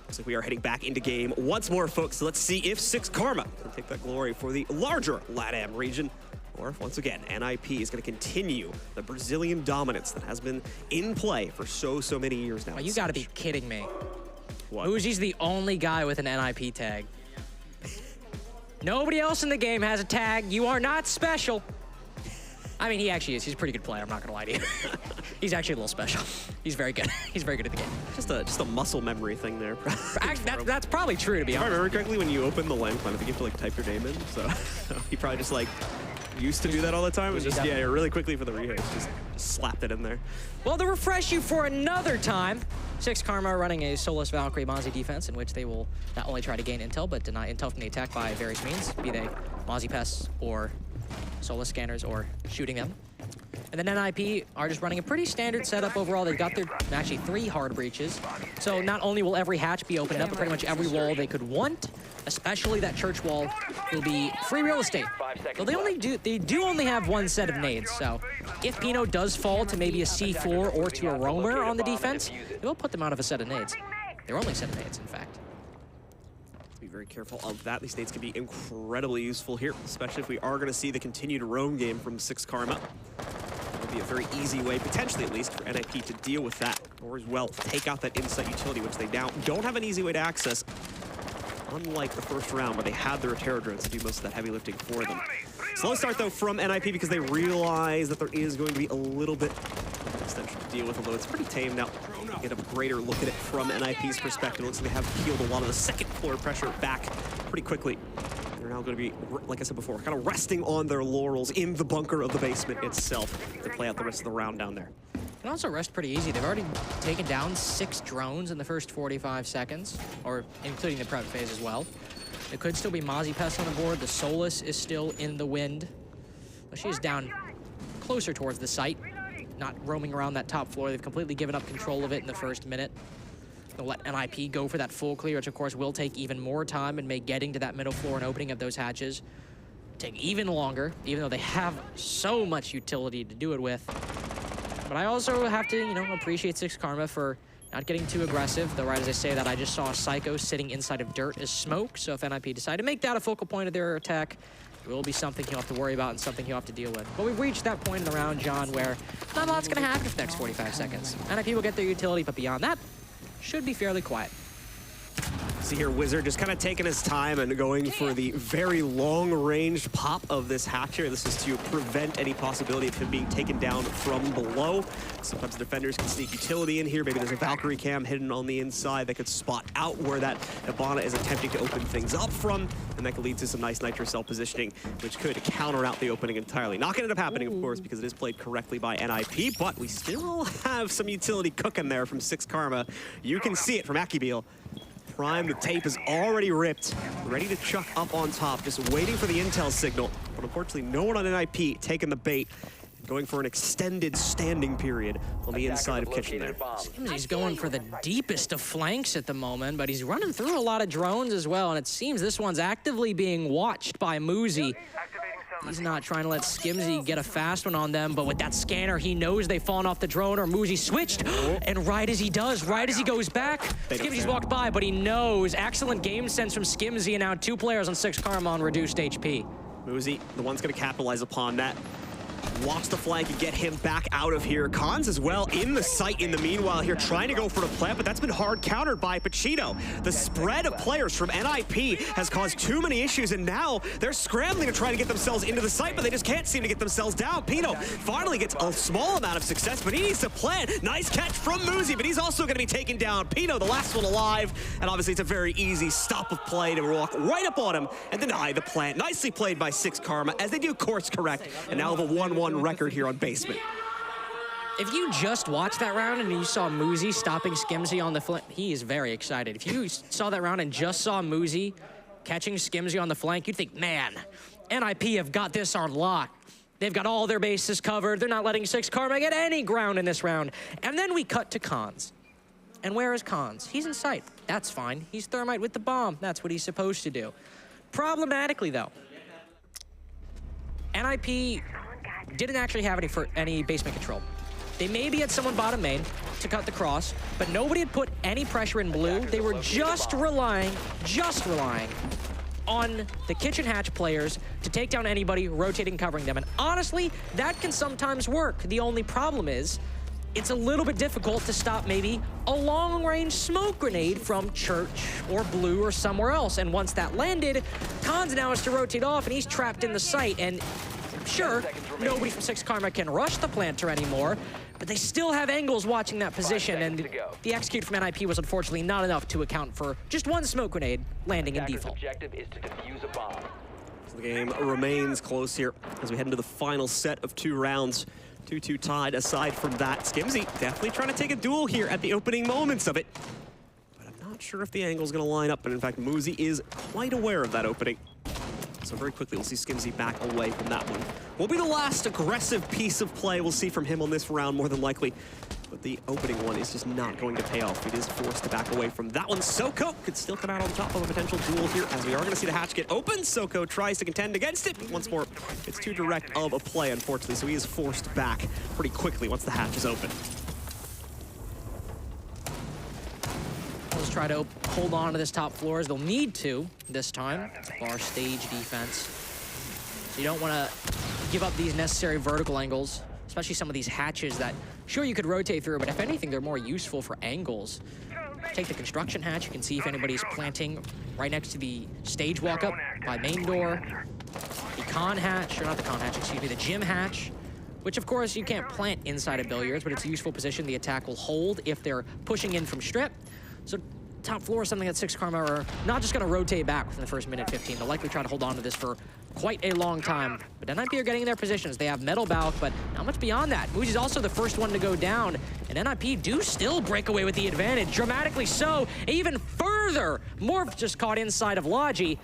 Looks like we are heading back into game once more, folks. So let's see if SixKarma can take that glory for the larger LATAM region, or if once again NIP is going to continue the Brazilian dominance that has been in play for so many years now. Oh, you got to be kidding me. What? Uzi's the only guy with an NIP tag. Nobody else in the game has a tag. You are not special. I mean, he actually is. He's a pretty good player. I'm not going to lie to you. He's actually a little special. He's very good. He's very good at the game. Just a muscle memory thing there. Actually, that's probably true, to be honest. If I remember correctly, when you open the LAN client, I think you have to type your name in. So he probably just used to do that all the time. It was just, really quickly for the rehash, just slapped it in there. Well, to refresh you for another time, SixKarma running a Solus Valkyrie Mozzie defense in which they will not only try to gain intel, but deny intel from the attack by various means, be they Mozzie pests or Solus scanners or shooting them. And then NIP are just running a pretty standard setup overall. They've got their actually 3 hard breaches. So not only will every hatch be opened up, but pretty much every wall they could want, especially that church wall, will be free real estate. So they do only have 1 set of nades. So if Pino does fall to maybe a C4 or to a roamer on the defense, it will put them out of a set of nades. Their only set of nades, in fact. Be very careful of that. These nades can be incredibly useful here, especially if we are going to see the continued roam game from SixKarma. It'll be a very easy way, potentially at least, for NIP to deal with that, or as well take out that insight utility, which they now don't have an easy way to access, unlike the first round where they had their Terror drones to do most of that heavy lifting for them. Slow start though from NIP because they realize that there is going to be a little bit of an extension to deal with, although it's pretty tame now. Get a greater look at it from NIP's perspective. It looks like they have healed a lot of the second floor pressure back pretty quickly. They're now going to be, like I said before, kind of resting on their laurels in the bunker of the basement itself to play out the rest of the round down there. Can also rest pretty easy. They've already taken down 6 drones in the first 45 seconds, or including the prep phase as well. There could still be Mozzie Pest on the board. The Solus is still in the wind. But she is down closer towards the site, not roaming around that top floor. They've completely given up control of it in the first minute. They'll let NIP go for that full clear, which of course will take even more time and make getting to that middle floor and opening of those hatches take even longer, even though they have so much utility to do it with. But I also have to, you know, appreciate SixKarma for not getting too aggressive, though right as I say that, I just saw a Psycho sitting inside of dirt as smoke, so if NIP decide to make that a focal point of their attack, it will be something he'll have to worry about and something he'll have to deal with. But we've reached that point in the round, John, where not a lot's going to happen for the next 45 seconds. NIP will get their utility, but beyond that, should be fairly quiet. See here, Wizard just kind of taking his time and going for the very long-range pop of this hatch here. This is to prevent any possibility of him being taken down from below. Sometimes the defenders can sneak utility in here. Maybe there's a Valkyrie cam hidden on the inside that could spot out where that Hibana is attempting to open things up from, and that could lead to some nice Nitro cell positioning, which could counter out the opening entirely. Not going to end up happening, of course, because it is played correctly by NIP, but we still have some utility cooking there from SixKarma. You can see it from Akibeel. Prime, the tape is already ripped, ready to chuck up on top, just waiting for the intel signal. But unfortunately, no one on NIP taking the bait, going for an extended standing period on the inside of Kitchen there. Seems he's going for the deepest of flanks at the moment, but he's running through a lot of drones as well, and it seems this one's actively being watched by Muzi. He's not trying to let Skimzy get a fast one on them, but with that scanner, he knows they've fallen off the drone or Muzi switched. And right as he does, right as he goes back, Skimzy's walked by, but he knows. Excellent game sense from Skimzy, and now 2 players on SixKarma on reduced HP. Muzi, the one's going to capitalize upon that. Watch the flank and get him back out of here. Cons as well in the site in the meanwhile here, trying to go for the plant, but that's been hard countered by Pachito. The spread of players from NIP has caused too many issues, and now they're scrambling to try to get themselves into the site, but they just can't seem to get themselves down. Pino finally gets a small amount of success, but he needs to plant. Nice catch from Muzi, but he's also going to be taken down. Pino, the last one alive, and obviously it's a very easy stop of play to walk right up on him and deny the plant. Nicely played by SixKarma as they do course correct, and now have a 1-1 record here on Basement. If you just watched that round and you saw Muzi stopping Skimzy on the flank, he is very excited. If you saw that round and just saw Muzi catching Skimzy on the flank, you'd think, man, NIP have got this on lock. They've got all their bases covered. They're not letting SixKarma get any ground in this round. And then we cut to Cons. And where is Cons? He's in sight. That's fine. He's Thermite with the bomb. That's what he's supposed to do. Problematically, though, NIP didn't actually have any basement control. They maybe had someone bottom main to cut the cross, but nobody had put any pressure in blue. They were just relying on the kitchen hatch players to take down anybody rotating, covering them. And honestly, that can sometimes work. The only problem is, it's a little bit difficult to stop maybe a long-range smoke grenade from Church or Blue or somewhere else. And once that landed, Cons now has to rotate off, and he's trapped in the site. And sure, nobody from SixKarma can rush the planter anymore, but they still have angles watching that position, and the execute from NIP was unfortunately not enough to account for just one smoke grenade landing in default. Objective is to defuse a bomb. So the game remains close here as we head into the final set of 2 rounds. 2-2 tied. Aside from that, Skimzy definitely trying to take a duel here at the opening moments of it. But I'm not sure if the angle's going to line up, and in fact, Muzi is quite aware of that opening. So very quickly, we'll see Skimzy back away from that one. Will be the last aggressive piece of play we'll see from him on this round, more than likely. But the opening one is just not going to pay off. It is forced to back away from that one. Soko could still come out on top of a potential duel here, as we are going to see the hatch get open. Soko tries to contend against it. Once more, it's too direct of a play, unfortunately, so he is forced back pretty quickly once the hatch is open. Let's try to hold on to this top floor as they'll need to this time. Bar stage defense. So you don't want to give up these necessary vertical angles, especially some of these hatches that, sure, you could rotate through, but if anything, they're more useful for angles. Take the construction hatch. You can see if anybody's planting right next to the stage walk-up by main door. The con hatch, or not the con hatch, excuse me, the gym hatch, which, of course, you can't plant inside of billiards, but it's a useful position the attack will hold if they're pushing in from strip. So top floor is something that SixKarma are not just going to rotate back within the first minute 15. They'll likely try to hold on to this for quite a long time. But NIP are getting in their positions. They have Metal Balk, but not much beyond that. Muzi's also the first one to go down, and NIP do still break away with the advantage, dramatically so. Even further, Morph just caught inside of Logi.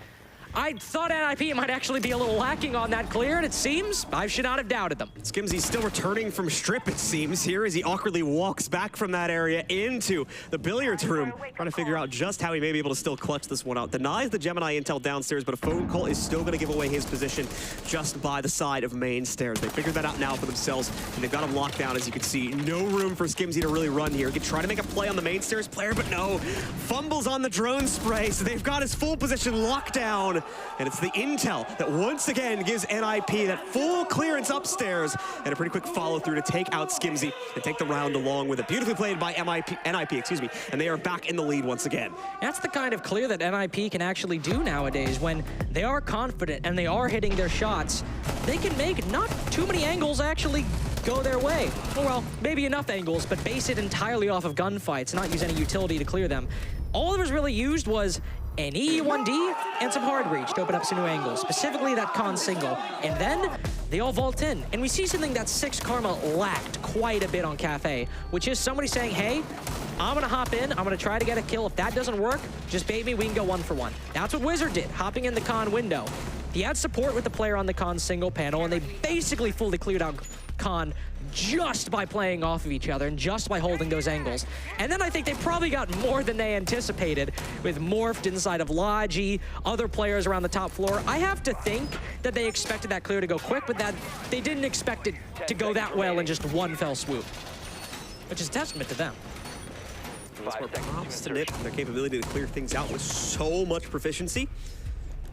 I thought NIP might actually be a little lacking on that clear, and it seems I should not have doubted them. Skimzy's still returning from strip, it seems, here as he awkwardly walks back from that area into the billiards room, trying to figure out just how he may be able to still clutch this one out. Denies the Gemini intel downstairs, but a phone call is still going to give away his position just by the side of main stairs. They figured that out now for themselves, and they've got him locked down, as you can see. No room for Skimzy to really run here. He could try to make a play on the main stairs player, but no. Fumbles on the drone spray, so they've got his full position locked down. And it's the intel that once again gives NIP that full clearance upstairs and a pretty quick follow through to take out Skimzy and take the round along with it. Beautifully played by NIP, excuse me, and they are back in the lead once again. That's the kind of clear that NIP can actually do nowadays. When they are confident and they are hitting their shots, they can make not too many angles actually go their way. Well, maybe enough angles, but base it entirely off of gunfights, not use any utility to clear them. All that was really used was an E1D and some hard reach to open up some new angles, specifically that con single. And then they all vault in. And we see something that SixKarma lacked quite a bit on Kafe, which is somebody saying, hey, I'm gonna hop in, I'm gonna try to get a kill. If that doesn't work, just bait me, we can go 1 for 1. That's what Wizard did, hopping in the con window. He had support with the player on the con single panel, and they basically fully cleared out con just by playing off of each other and just by holding those angles. And then I think they probably got more than they anticipated with Morphed inside of Logi, other players around the top floor. I have to think that they expected that clear to go quick, but that they didn't expect it to go that well in just one fell swoop, which is a testament to them. That's where props to Nip, their capability to clear things out with so much proficiency.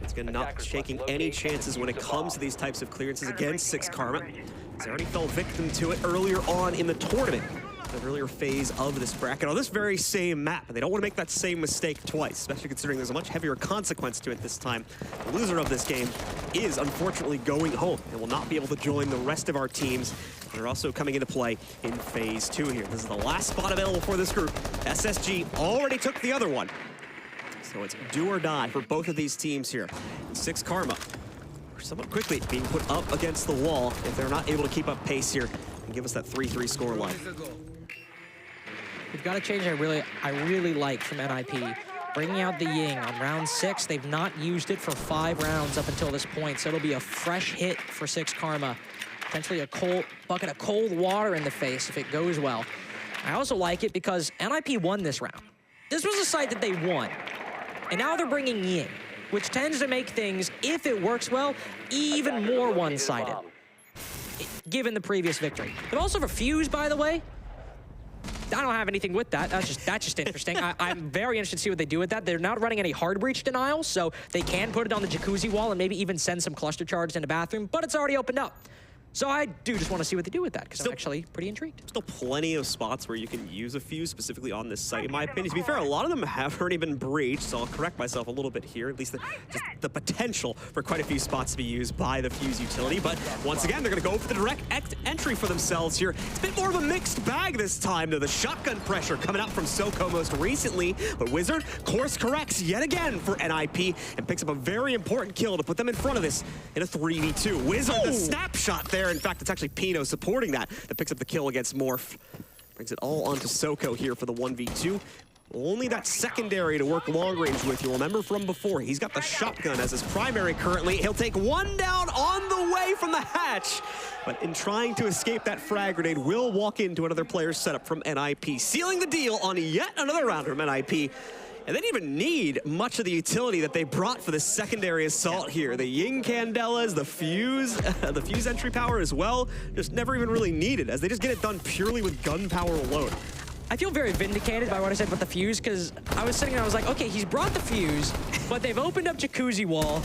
It's going to not shaking any chances when it comes to these types of clearances against SixKarma. They already fell victim to it earlier on in the tournament, the earlier phase of this bracket on this very same map. And they don't want to make that same mistake twice, especially considering there's a much heavier consequence to it this time. The loser of this game is unfortunately going home and will not be able to join the rest of our teams. They're also coming into play in phase 2 here. This is the last spot available for this group. SSG already took the other one. So it's do or die for both of these teams here. SixKarma are somewhat quickly being put up against the wall if they're not able to keep up pace here and give us that 3-3 score line. We've got a change I really like from NIP. Bringing out the Ying on round 6. They've not used it for 5 rounds up until this point, so it'll be a fresh hit for SixKarma. Potentially a cold bucket of cold water in the face if it goes well. I also like it because NIP won this round. This was a site that they won. And now they're bringing Ying, which tends to make things, if it works well, even more one-sided, given the previous victory. But also for Fuse, by the way, I don't have anything with that. That's just interesting. I'm very interested to see what they do with that. They're not running any hard breach denial, so they can put it on the jacuzzi wall and maybe even send some cluster charges in the bathroom, but it's already opened up. So I do just want to see what they do with that, because I'm actually pretty intrigued. Still plenty of spots where you can use a fuse, specifically on this site, in my opinion. To be fair, a lot of them have already been breached, so I'll correct myself a little bit here. At least just the potential for quite a few spots to be used by the fuse utility. But once again, they're going to go for the direct entry for themselves here. It's a bit more of a mixed bag this time, though. The shotgun pressure coming out from Soko most recently. But Wizard course corrects yet again for NIP and picks up a very important kill to put them in front of this in a 3v2. Wizard, the snapshot there. In fact, it's actually Pino supporting that picks up the kill against Morph. Brings it all onto Soko here for the 1v2. Only that secondary to work long range with. You'll remember from before, he's got the shotgun as his primary currently. He'll take one down on the way from the hatch. But in trying to escape that frag grenade, will walk into another player's setup from NIP, sealing the deal on yet another round from NIP. And they didn't even need much of the utility that they brought for the secondary assault here. The Ying Candelas, the fuse entry power as well, just never even really needed, as they just get it done purely with gun power alone. I feel very vindicated by what I said about the fuse, because I was sitting there, I was like, okay, he's brought the fuse, but they've opened up jacuzzi wall,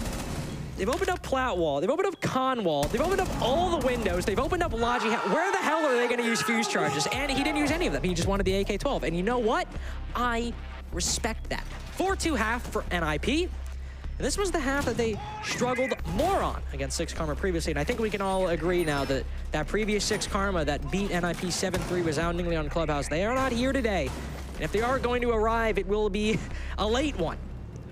they've opened up plat wall, they've opened up con wall, they've opened up all the windows, they've opened up Logi. Where the hell are they going to use fuse charges? And he didn't use any of them. He just wanted the AK-12. And you know what? I respect that. 4-2 half for NIP. And this was the half that they struggled more on against SixKarma previously. And I think we can all agree now that that previous SixKarma that beat NIP 7-3 resoundingly on Clubhouse, they are not here today. And if they are going to arrive, it will be a late one,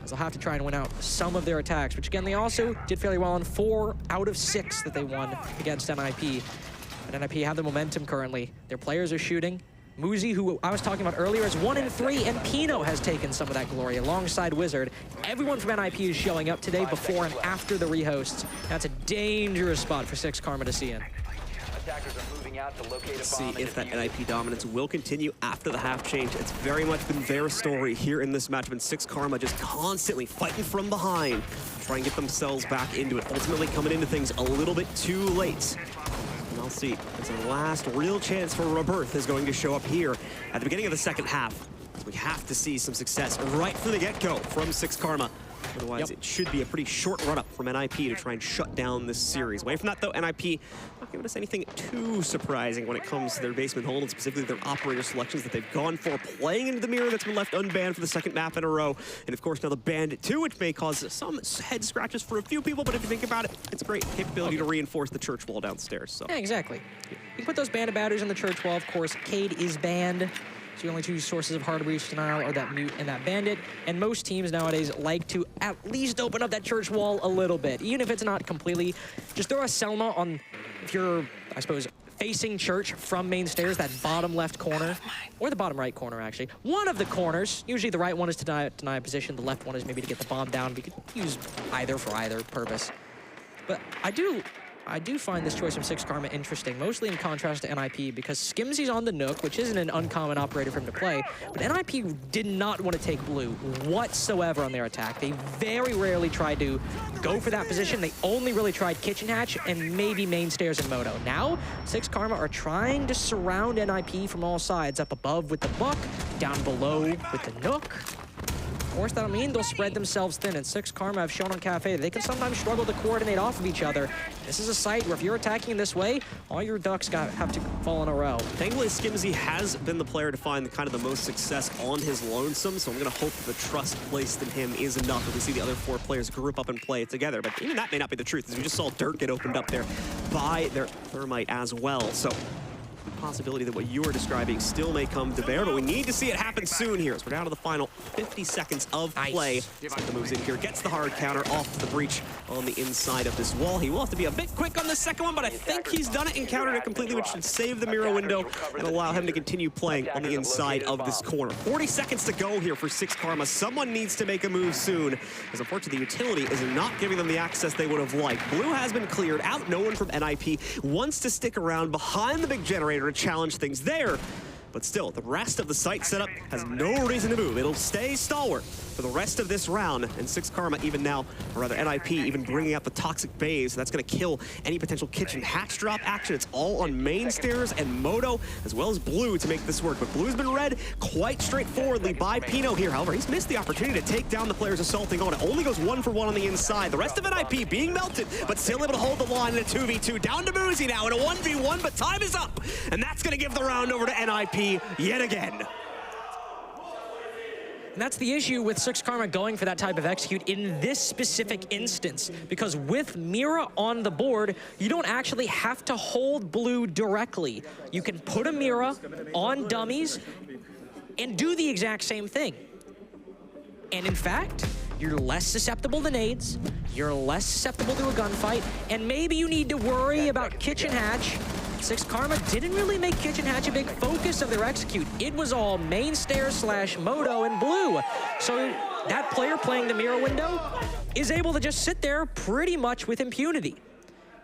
as they'll have to try and win out some of their attacks, which again, they also did fairly well on 4 out of 6 that they won against NIP. And NIP have the momentum currently. Their players are shooting. Muzi, who I was talking about earlier, is 1-3, and Pino has taken some of that glory alongside Wizard. Everyone from NIP is showing up today before and after the rehosts. That's a dangerous spot for SixKarma to see in. Attackers are moving out to locate a See bomb if that and defuse it. NIP dominance will continue after the half change. It's very much been their story here in this match, but SixKarma just constantly fighting from behind, trying to get themselves back into it, ultimately coming into things a little bit too late. And I'll see, it's their last real chance for Rebirth is going to show up here at the beginning of the second half. We have to see some success right from the get-go from SixKarma. Otherwise, it should be a pretty short run-up from NIP to try and shut down this series. Away from that, though, NIP not giving us anything too surprising when it comes to their basement hold, and specifically their operator selections that they've gone for, playing into the mirror that's been left unbanned for the second map in a row. And, of course, now the Bandit 2, which may cause some head scratches for a few people, but if you think about it, it's a great capability to reinforce the church wall downstairs. So. Yeah, exactly. You can put those Bandit batteries on the church wall. Of course, Cade is banned. So the only two sources of hard breach denial are that Mute and that Bandit. And most teams nowadays like to at least open up that church wall a little bit. Even if it's not completely, just throw a Selma on, if you're, I suppose, facing church from main stairs, that bottom left corner, or the bottom right corner, actually. One of the corners, usually the right one is to deny a position, the left one is maybe to get the bomb down. We could use either for either purpose. But I do find this choice from SixKarma interesting, mostly in contrast to NIP, because Skimzy's on the Nook, which isn't an uncommon operator for him to play, but NIP did not want to take blue whatsoever on their attack. They very rarely tried to go for that position. They only really tried Kitchen Hatch and maybe main stairs and Moto. Now, SixKarma are trying to surround NIP from all sides, up above with the Buck, down below with the Nook. Of course, that'll mean they'll spread themselves thin, and SixKarma have shown on Kafe that they can sometimes struggle to coordinate off of each other. This is a site where if you're attacking in this way, all your ducks have to fall in a row. Thankfully, Skimzy has been the player to find kind of the most success on his lonesome, so I'm going to hope the trust placed in him is enough if we see the other four players group up and play it together. But even that may not be the truth, as we just saw Dirt get opened up there by their Thermite as well. So the possibility that what you are describing still may come to bear, but we need to see it happen soon here. So we're down to the final 50 seconds of play. Santa moves in here, gets the hard counter off to the breach on the inside of this wall. He will have to be a bit quick on the second one, but I think he's done it and countered it completely, which should save the mirror window and allow him to continue playing on the inside of this corner. 40 seconds to go here for SixKarma. Someone needs to make a move soon, as unfortunately the utility is not giving them the access they would have liked. Blue has been cleared out. No one from NIP wants to stick around behind the big generator to challenge things there. But still, the rest of the site setup has no reason to move. It'll stay stalwart for the rest of this round. And SixKarma even now, or rather NIP, even bringing out the Toxic Bays. So that's going to kill any potential Kitchen Hatch drop action. It's all on main stairs and Moto, as well as Blue to make this work. But Blue's been read quite straightforwardly by Pino here. However, he's missed the opportunity to take down the players assaulting on it. Only goes 1 for 1 on the inside. The rest of NIP being melted, but still able to hold the line in a 2v2. Down to Muzi now in a 1v1, but time is up. And that's going to give the round over to NIP yet again. And that's the issue with SixKarma going for that type of execute in this specific instance, because with Mira on the board, you don't actually have to hold Blue directly. You can put a Mira on dummies and do the exact same thing. And in fact, you're less susceptible to nades, you're less susceptible to a gunfight, and maybe you need to worry about Kitchen Hatch. SixKarma didn't really make Kitchen Hatch a big focus of their execute. It was all main stairs / Moto and Blue. So that player playing the mirror window is able to just sit there pretty much with impunity.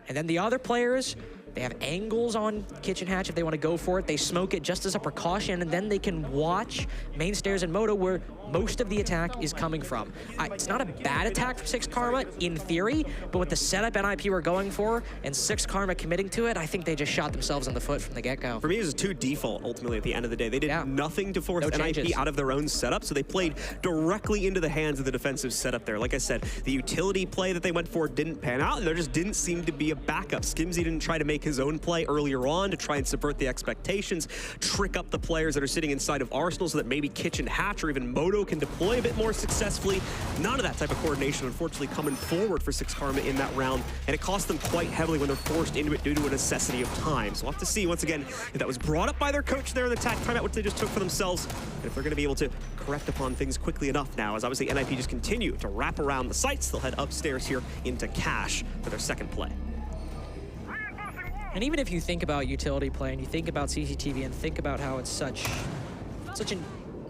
And then the other players, they have angles on Kitchen Hatch if they want to go for it. They smoke it just as a precaution, and then they can watch main stairs and Moto where most of the attack is coming from. It's not a bad attack from SixKarma in theory, but with the setup NIP were going for and SixKarma committing to it, I think they just shot themselves in the foot from the get-go. For me, it was a 2 default ultimately at the end of the day. They did nothing to force NIP out of their own setup, so they played directly into the hands of the defensive setup there. Like I said, the utility play that they went for didn't pan out, and there just didn't seem to be a backup. Skimzy didn't try to make his own play earlier on to try and subvert the expectations, trick up the players that are sitting inside of Arsenal so that maybe Kitchen Hatch or even Moto can deploy a bit more successfully. None of that type of coordination, unfortunately, coming forward for SixKarma in that round, and it cost them quite heavily when they're forced into it due to a necessity of time. So we'll have to see, once again, if that was brought up by their coach there in the timeout, which they just took for themselves, and if they're going to be able to correct upon things quickly enough now, as obviously NIP just continue to wrap around the sites. They'll head upstairs here into Cash for their second play. And even if you think about utility play and you think about CCTV and think about how it's such a,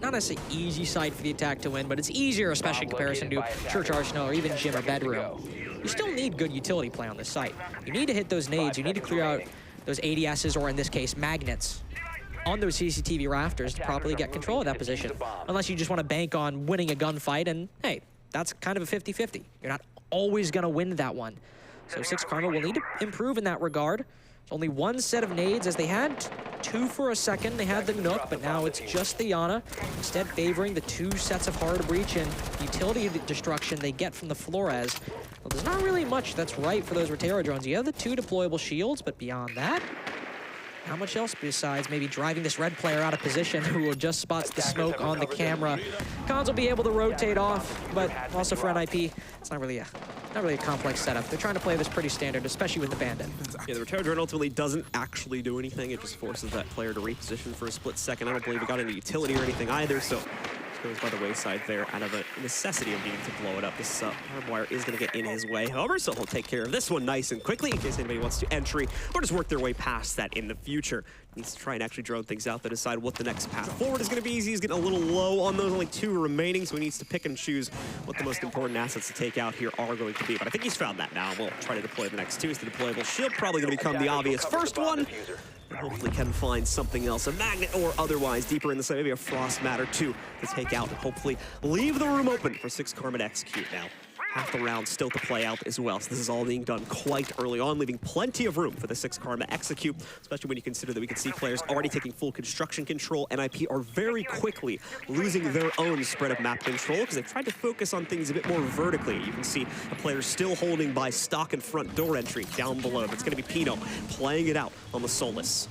not necessarily easy site for the attack to win, but it's easier, especially in comparison to Church Arsenal or even Gym or Bedroom. You still need good utility play on this site. You need to hit those nades. You need to clear out those ADSs, or in this case, magnets, on those CCTV rafters to properly get control of that position. Unless you just want to bank on winning a gunfight, and hey, that's kind of a 50-50. You're not always going to win that one. So SixKarma will need to improve in that regard. There's only one set of nades, as they had two for a second. They had the Nook, but now it's just the Yana, instead favoring the two sets of hard breach and utility destruction they get from the Flores. Well, there's not really much that's right for those Rotero drones. You have the two deployable shields, but beyond that, not much else besides maybe driving this red player out of position who just spots the smoke on the camera. Cons will be able to rotate off, but also for NIP, it's not really a complex setup. They're trying to play this pretty standard, especially with the Bandit. Yeah, the Rotero drone ultimately doesn't actually do anything. It just forces that player to reposition for a split second. I don't believe it got any utility or anything either, so goes by the wayside there out of a necessity of needing to blow it up. This barbed wire is going to get in his way, however, so he'll take care of this one nice and quickly in case anybody wants to entry or just work their way past that in the future. Needs to try and actually drone things out to decide what the next path forward is going to be. He's getting a little low on those, only two remaining, so he needs to pick and choose what the most important assets to take out here are going to be. But I think he's found that now. We'll try to deploy the next two. It's the deployable shield, probably going to become the obvious first one. And hopefully can find something else, a magnet or otherwise, deeper in the site, maybe a frost mat or two to take out and hopefully leave the room open for SixKarma to execute now. Half the round still to play out as well, so this is all being done quite early on, leaving plenty of room for the SixKarma execute, especially when you consider that we can see players already taking full construction control. NIP are very quickly losing their own spread of map control because they've tried to focus on things a bit more vertically. You can see the players still holding by stock and front door entry down below. That's going to be Pino playing it out on the Solus.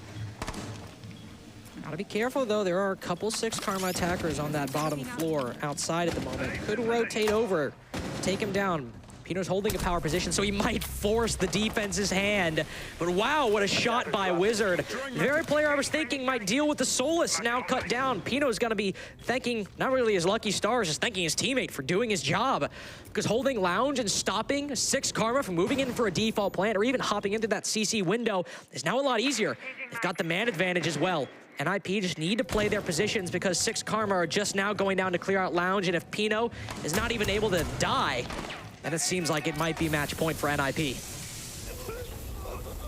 Gotta be careful, though. There are a couple SixKarma attackers on that bottom floor outside at the moment. Could rotate over, take him down. Pino's holding a power position, so he might force the defense's hand. But wow, what a shot by Wizard. The very player I was thinking might deal with the Solus now cut down. Pino's gonna be thanking, not really his lucky stars, just thanking his teammate for doing his job. Because holding Lounge and stopping SixKarma from moving in for a default plant or even hopping into that CC window is now a lot easier. They've got the man advantage as well. NIP just need to play their positions because SixKarma are just now going down to clear out Lounge, and if Pino is not even able to die, then it seems like it might be match point for NIP.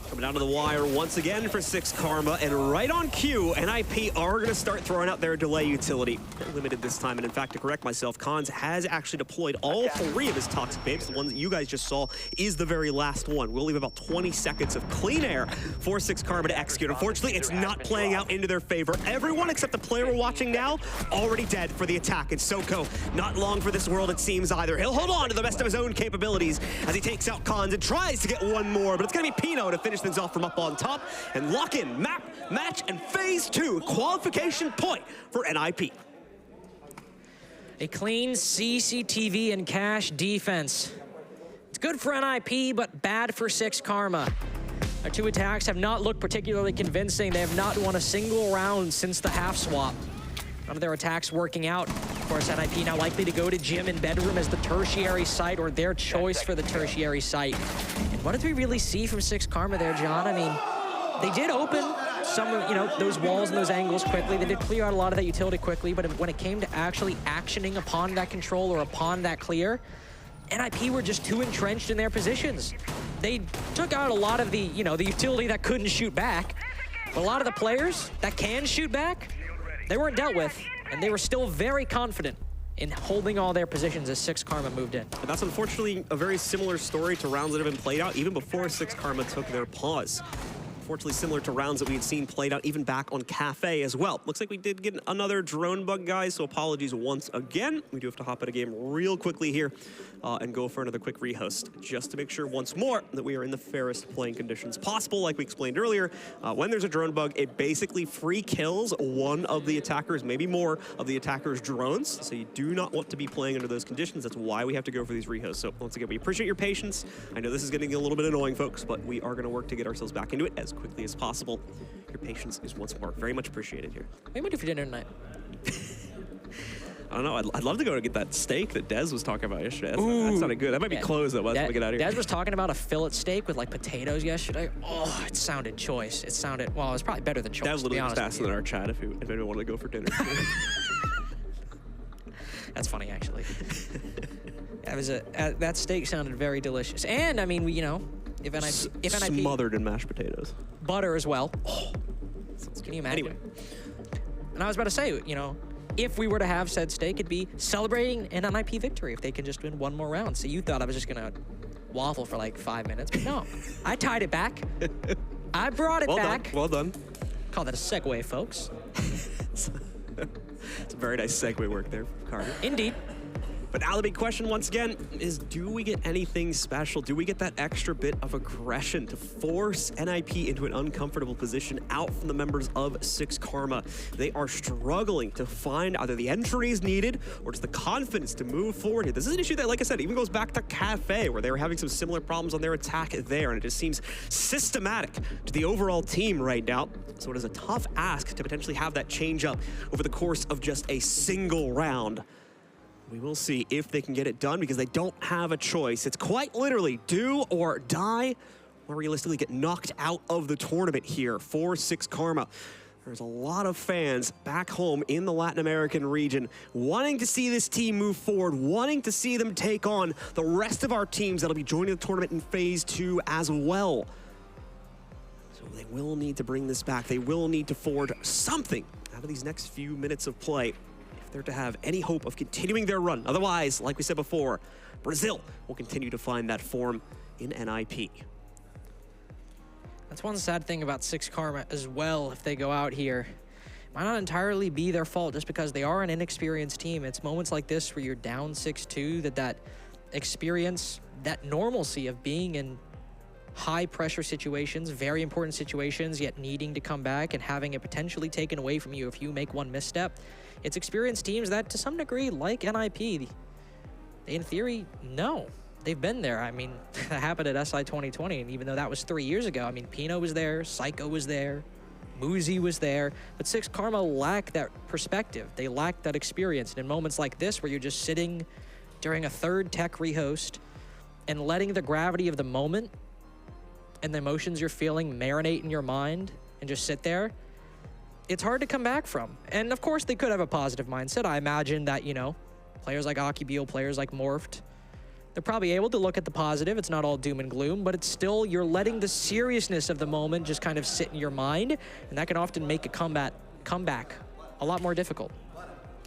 Coming down to the wire once again for SixKarma, and right on cue, NIP are going to start throwing out their delay utility. They're limited this time, and in fact, to correct myself, Cons has actually deployed all three of his Toxic Babes. The one that you guys just saw is the very last one. We'll leave about 20 seconds of clean air for SixKarma to execute. Unfortunately, it's not playing out into their favor. Everyone except the player we're watching now already dead for the attack, and Soko not long for this world, it seems, either. He'll hold on to the best of his own capabilities as he takes out Cons and tries to get one more, but it's going to be Pino to finish things off from up on top and lock in map, match, and phase 2 qualification point for NIP. A clean CCTV and cash defense. It's good for NIP, but bad for SixKarma. Their two attacks have not looked particularly convincing. They have not won a single round since the half swap. None of their attacks working out. Of course, NIP now likely to go to Gym and Bedroom as the tertiary site, or their choice for the tertiary site. And what did we really see from SixKarma there, John? I mean, they did open some of, those walls and those angles quickly. They did clear out a lot of that utility quickly, but when it came to actually actioning upon that control or upon that clear, NIP were just too entrenched in their positions. They took out a lot of the, the utility that couldn't shoot back, but a lot of the players that can shoot back, they weren't dealt with, and they were still very confident in holding all their positions as SixKarma moved in. And that's unfortunately a very similar story to rounds that have been played out even before SixKarma took their pause. Unfortunately similar to rounds that we had seen played out even back on Kafe as well. Looks like we did get another drone bug, guys, so apologies once again. We do have to hop out of game real quickly here and go for another quick rehost, just to make sure once more that we are in the fairest playing conditions possible. Like we explained earlier, when there's a drone bug, it basically free kills one of the attackers, maybe more of the attacker's drones, so you do not want to be playing under those conditions. That's why we have to go for these rehosts. So once again, we appreciate your patience. I know this is getting a little bit annoying, folks, but we are going to work to get ourselves back into it as quickly as possible. Your patience is once more very much appreciated here. What do you do for dinner tonight? I don't know. I'd love to go to get that steak that Dez was talking about yesterday. That sounded good. That might be closed though. Let's get out of here. Dez was talking about a fillet steak with like potatoes yesterday. Oh, it sounded choice. It sounded, well, it was probably better than choice. Dez literally just asked in our chat if anyone wanted to go for dinner. That's funny, actually. That steak sounded very delicious. And I mean, you know, if NIP smothered in mashed potatoes, butter as well. Oh, can you imagine? Anyway. And I was about to say, you know, if we were to have said steak, it'd be celebrating an NIP victory if they can just win one more round. So you thought I was just gonna waffle for like 5 minutes, but no, I tied it back. I brought it back. Well done. Call that a segue, folks. It's a very nice segue work there, Carter. Indeed. But now the big question once again is, do we get anything special? Do we get that extra bit of aggression to force NIP into an uncomfortable position out from the members of SixKarma? They are struggling to find either the entries needed or just the confidence to move forward here. This is an issue that, like I said, even goes back to Kafe, where they were having some similar problems on their attack there, and it just seems systematic to the overall team right now. So it is a tough ask to potentially have that change up over the course of just a single round. We will see if they can get it done because they don't have a choice. It's quite literally do or die, or realistically get knocked out of the tournament here for SixKarma. There's a lot of fans back home in the Latin American region wanting to see this team move forward, wanting to see them take on the rest of our teams that'll be joining the tournament in Phase 2 as well. So they will need to bring this back. They will need to forge something out of these next few minutes of play there to have any hope of continuing their run. Otherwise, like we said before, Brazil will continue to find that form in NIP. That's one sad thing about SixKarma as well. If they go out here, it might not entirely be their fault just because they are an inexperienced team. It's moments like this where you're down 6-2 that experience, that normalcy of being in high pressure situations, very important situations, yet needing to come back and having it potentially taken away from you if you make one misstep. It's experienced teams that, to some degree, like NIP, they, in theory, know. They've been there. I mean, that happened at SI 2020, and even though that was 3 years ago, I mean, Pino was there, Psycho was there, Muzi was there, but SixKarma lacked that perspective. They lacked that experience. And in moments like this, where you're just sitting during a third tech rehost and letting the gravity of the moment and the emotions you're feeling marinate in your mind and just sit there, it's hard to come back from. And of course, they could have a positive mindset. I imagine that, you know, players like Akibio, players like Morphed, they're probably able to look at the positive. It's not all doom and gloom, but it's still, you're letting the seriousness of the moment just kind of sit in your mind, and that can often make a comeback a lot more difficult.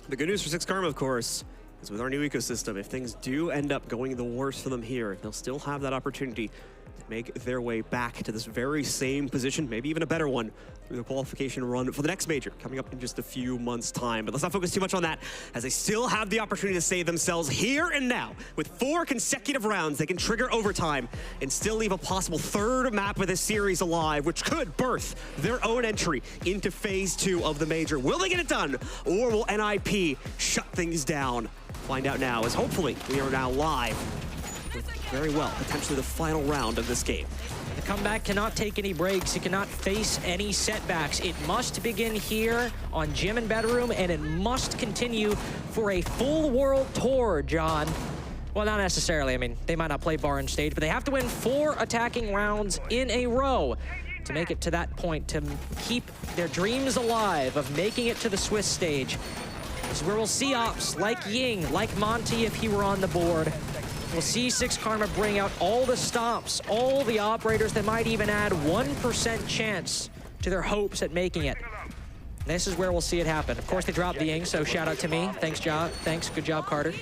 The good news for SixKarma, of course, is with our new ecosystem, if things do end up going the worst for them here, they'll still have that opportunity to make their way back to this very same position, maybe even a better one, through the qualification run for the next major coming up in just a few months' time. But let's not focus too much on that, as they still have the opportunity to save themselves here and now. With 4 consecutive rounds, they can trigger overtime and still leave a possible third map of this series alive, which could birth their own entry into Phase 2 of the major. Will they get it done, or will NIP shut things down? Find out now, as hopefully we are now live with very well potentially the final round of this game. The comeback cannot take any breaks. It cannot face any setbacks. It must begin here on Gym and Bedroom, and it must continue for a full world tour, John. Well, not necessarily. I mean, they might not play bar and stage, but they have to win 4 attacking rounds in a row to make it to that point, to keep their dreams alive of making it to the Swiss stage. This is where we'll see ops like Ying, like Monty if he were on the board. We'll see SixKarma bring out all the stops, all the operators that might even add 1% chance to their hopes at making it. This is where we'll see it happen. Of course, they dropped the Ying, so shout out to me. Thanks, good job, Carter.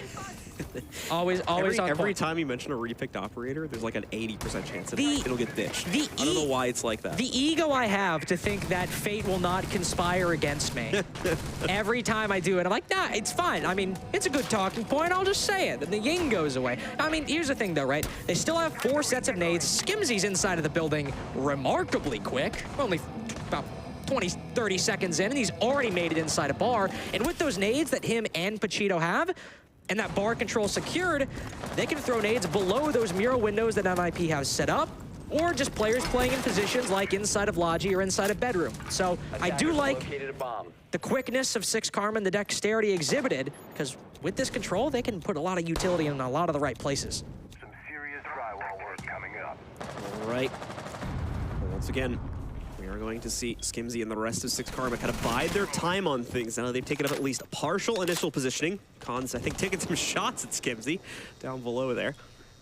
Always on point. Every time you mention a repicked operator, there's like an 80% chance that it'll get ditched. I don't know why it's like that. The ego I have to think that fate will not conspire against me. Every time I do it, I'm like, nah, it's fine. I mean, it's a good talking point. I'll just say it. And the Ying goes away. I mean, here's the thing, though, right? They still have 4 sets of nades. Skimsy's inside of the building remarkably quick. Only about 20, 30 seconds in, and he's already made it inside a bar. And with those nades that him and Pachito have, and that bar control secured, they can throw nades below those mural windows that NIP has set up. or just players playing in positions like inside of Logi or inside of bedroom. So I do like the quickness of SixKarma and the dexterity exhibited, because with this control, they can put a lot of utility in a lot of the right places. Some serious drywall work coming up. All right. Well, once again, we are going to see Skimzy and the rest of SixKarma kind of bide their time on things. Now they've taken up at least a partial initial positioning. Cons, I think, taking some shots at Skimzy down below there.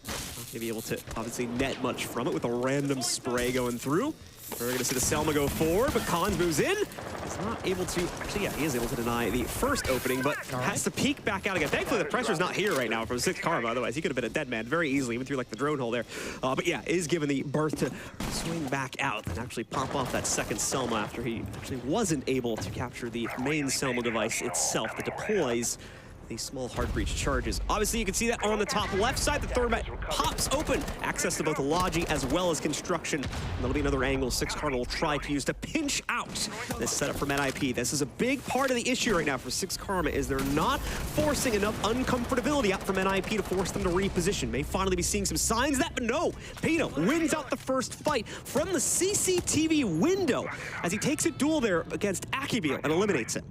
Not going to be able to obviously net much from it with a random spray going through. We're going to see the Selma go forward, but Cons moves in. He's not able to, actually, yeah, he is able to deny the first opening, but has to peek back out again. Thankfully, the pressure's not here right now from SixKarma. Otherwise, he could have been a dead man very easily, even through like the drone hole there. But yeah, is given the berth to swing back out and actually pop off that second Selma after he actually wasn't able to capture the main Selma device itself that deploys these small hard breach charges. Obviously, you can see that on the top left side, the thermite pops open. Access to both Logi as well as construction. And that'll be another angle SixKarma will try to use to pinch out this setup from NIP. This is a big part of the issue right now for SixKarma, is they're not forcing enough uncomfortability out from NIP to force them to reposition. May finally be seeing some signs of that, but no. Pino wins out the first fight from the CCTV window as he takes a duel there against Akibeel and eliminates it.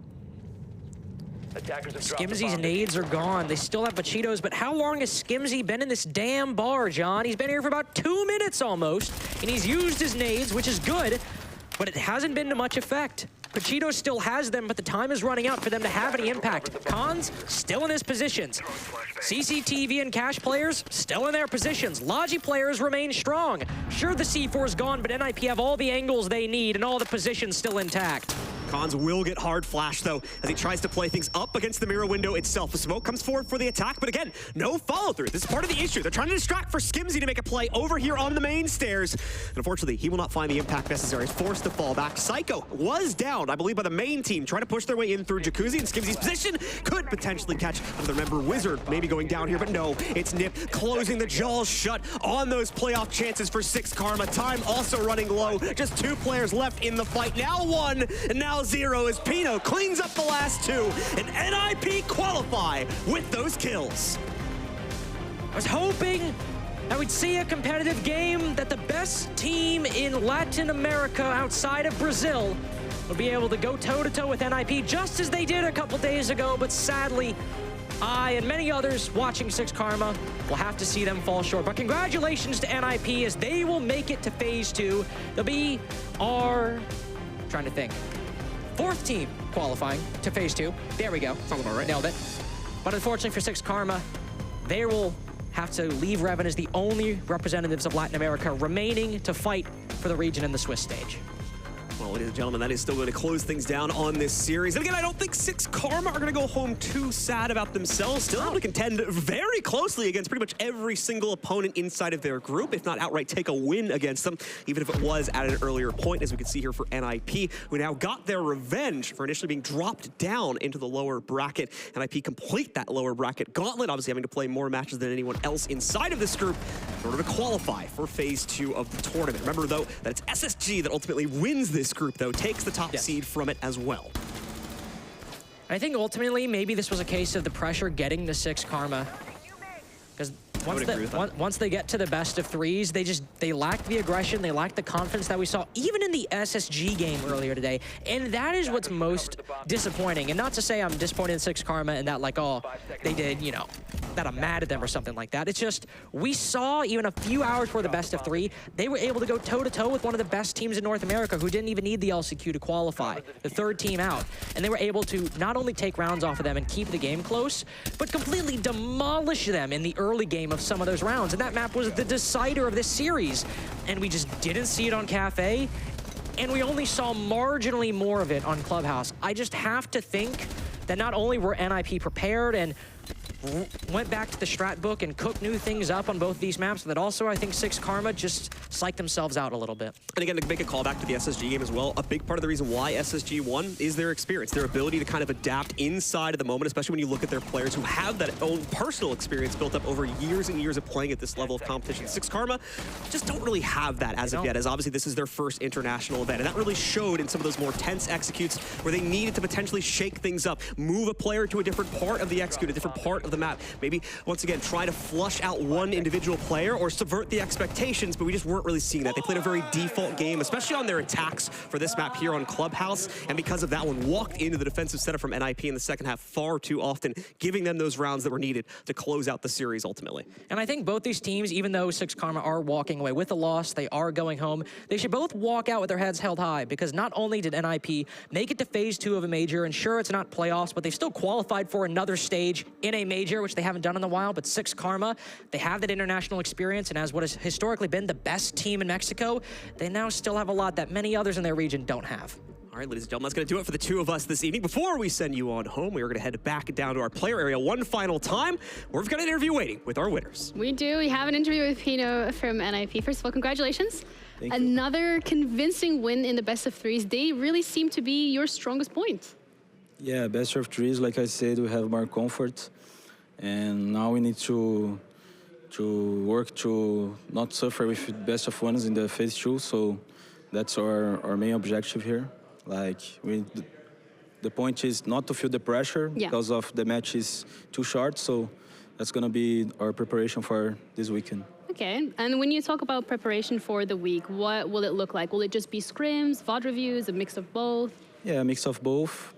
Skimzy's nades are gone. They still have Bachitos, but how long has Skimzy been in this damn bar, John? He's been here for about 2 minutes almost, and he's used his nades, which is good, but it hasn't been to much effect. Pachito still has them, but the time is running out for them to have any impact. Cons still in his positions. CCTV and Cash players still in their positions. Logi players remain strong. Sure, the C4 is gone, but NIP have all the angles they need and all the positions still intact. Cons will get hard flashed, though, as he tries to play things up against the mirror window itself. The smoke comes forward for the attack, but again, no follow-through. This is part of the issue. They're trying to distract for Skimzy to make a play over here on the main stairs. And unfortunately, he will not find the impact necessary. He's forced to fall back. Psycho was down, I believe, by the main team, trying to push their way in through Jacuzzi, and Skimzy's position could potentially catch another member. Wizard maybe going down here, but no, it's Nip closing the jaws shut on those playoff chances for SixKarma. Time also running low. Just 2 players left in the fight. Now 1, and now 0 as Pino cleans up the last 2, and NIP qualify with those kills. I was hoping that we'd see a competitive game, that the best team in Latin America outside of Brazil would be able to go toe-to-toe with NIP just as they did a couple days ago, but sadly, I and many others watching SixKarma will have to see them fall short. But congratulations to NIP as they will make it to Phase 2. They'll be our, trying to think, 4th team qualifying to Phase 2. There we go. Sounds about right. Nailed it. But unfortunately for SixKarma, they will have to leave Revan as the only representatives of Latin America remaining to fight for the region in the Swiss stage. Well, ladies and gentlemen, that is still going to close things down on this series. And again, I don't think SixKarma are going to go home too sad about themselves. Still able to contend very closely against pretty much every single opponent inside of their group, if not outright take a win against them, even if it was at an earlier point, as we can see here for NIP, who now got their revenge for initially being dropped down into the lower bracket. NIP complete that lower bracket gauntlet, obviously having to play more matches than anyone else inside of this group in order to qualify for Phase 2 of the tournament. Remember, though, that it's SSG that ultimately wins this group, though, takes the top seed from it as well. I think ultimately maybe this was a case of the pressure getting to SixKarma, because once they get to the best of 3s, they lack the aggression, they lack the confidence that we saw even in the SSG game earlier today, and that is what's most disappointing. And not to say I'm disappointed in SixKarma and that, like, oh, they did, you know, that I'm mad at them or something like that. It's just, we saw even a few hours before the best of 3, they were able to go toe-to-toe with one of the best teams in North America who didn't even need the LCQ to qualify, the 3rd team out. And they were able to not only take rounds off of them and keep the game close, but completely demolish them in the early game of some of those rounds. And that map was the decider of this series. And we just didn't see it on Kafe, and we only saw marginally more of it on Clubhouse. I just have to think that not only were NIP prepared and went back to the strat book and cooked new things up on both these maps, that also I think SixKarma just psyched themselves out a little bit. And again, to make a call back to the SSG game as well, a big part of the reason why SSG won is their experience, their ability to kind of adapt inside of the moment, especially when you look at their players who have that own personal experience built up over years and years of playing at this level of competition. SixKarma just don't really have that as of yet, as obviously this is their first international event, and that really showed in some of those more tense executes where they needed to potentially shake things up, move a player to a different part of the execute, a different part part of the map. Maybe, once again, try to flush out one individual player or subvert the expectations, but we just weren't really seeing that. They played a very default game, especially on their attacks for this map here on Clubhouse, and because of that one, walked into the defensive setup from NIP in the second half far too often, giving them those rounds that were needed to close out the series ultimately. And I think both these teams, even though SixKarma are walking away with a loss, they are going home, they should both walk out with their heads held high, because not only did NIP make it to phase 2 of a major, and sure, it's not playoffs, but they've still qualified for another stage in a major, which they haven't done in a while, but SixKarma, they have that international experience, and as what has historically been the best team in Mexico, they now still have a lot that many others in their region don't have. All right, ladies and gentlemen, that's going to do it for the two of us this evening. Before we send you on home, we are going to head back down to our player area one final time, where we've got an interview waiting with our winners. We do. We have an interview with Pino from NIP. First of all, congratulations. Thank you. Another convincing win in the best of threes. They really seem to be your strongest point. Yeah, best of threes, like I said, we have more comfort. And now we need to work to not suffer with best of ones in the phase 2. So that's our main objective here. Like, the point is not to feel the pressure because of the match is too short. So that's going to be our preparation for this weekend. Okay, and when you talk about preparation for the week, what will it look like? Will it just be scrims, VOD reviews, a mix of both? Yeah, a mix of both.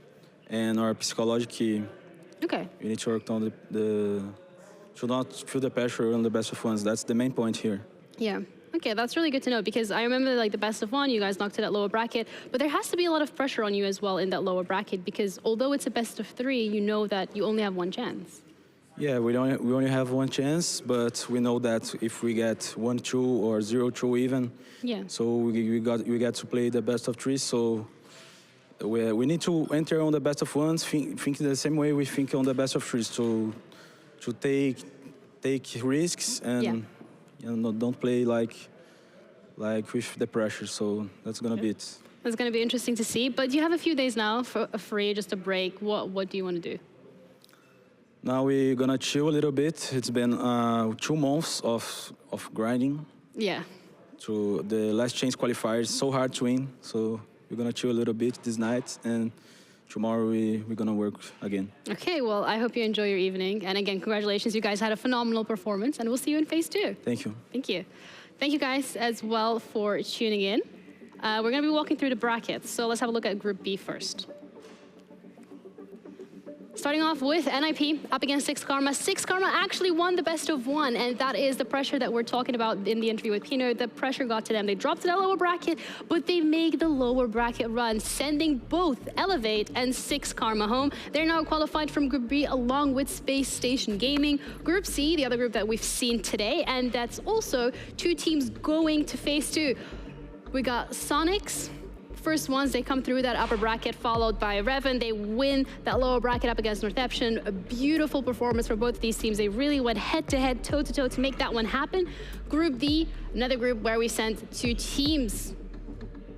And our psychology, okay, we need to work on to not feel the pressure on the best of ones. That's the main point here. Yeah. Okay, that's really good to know, because I remember like the best of one, you guys knocked it at lower bracket, but there has to be a lot of pressure on you as well in that lower bracket, because although it's a best of 3, you know that you only have one chance. Yeah, we only have one chance, but we know that if we get 1-2 or 0-2 even, so we got to play the best of 3. So we need to enter on the best of ones, think the same way we think on the best of 3s, to take risks and don't play like with the pressure. So that's gonna be it. That's gonna be interesting to see. But you have a few days now for a free, just a break. What do you want to do? Now we're gonna chill a little bit. It's been 2 months of grinding. Yeah. To the last chance qualifiers, so hard to win. So we're gonna chill a little bit this night, and tomorrow we're gonna work again. Okay, well, I hope you enjoy your evening. And again, congratulations, you guys had a phenomenal performance, and we'll see you in phase 2. Thank you. Thank you. Thank you guys as well for tuning in. We're gonna be walking through the brackets, so let's have a look at Group B first. Starting off with NIP up against SixKarma. SixKarma actually won the best of 1, and that is the pressure that we're talking about in the interview with Pino. The pressure got to them. They dropped to that lower bracket, but they make the lower bracket run, sending both Elevate and SixKarma home. They're now qualified from Group B along with Space Station Gaming. Group C, the other group that we've seen today, and that's also 2 teams going to phase 2. We got Sonics. First ones, they come through that upper bracket, followed by Revan. They win that lower bracket up against Northeption. A beautiful performance for both of these teams. They really went head-to-head, toe-to-toe to make that one happen. Group D, another group where we sent 2 teams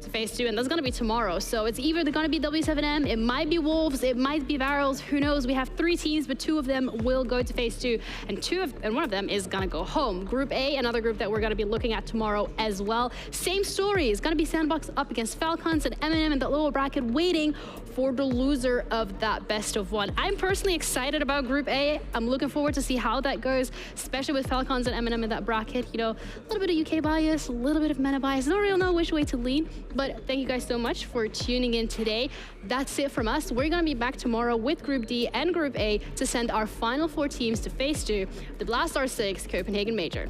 to phase 2, and that's gonna be tomorrow. So it's either gonna be W7M, it might be Wolves, it might be Barrels, who knows? We have 3 teams, but 2 of them will go to phase 2, and one of them is gonna go home. Group A, another group that we're gonna be looking at tomorrow as well. Same story, it's gonna be Sandbox up against Falcons and M&M in the lower bracket, waiting for the loser of that best of 1. I'm personally excited about Group A. I'm looking forward to see how that goes, especially with Falcons and M&M in that bracket. You know, a little bit of UK bias, a little bit of MENA bias. I don't really know which way to lean, but thank you guys so much for tuning in today. That's it from us. We're gonna be back tomorrow with Group D and Group A to send our final 4 teams to phase 2, the Blast R6 Copenhagen Major.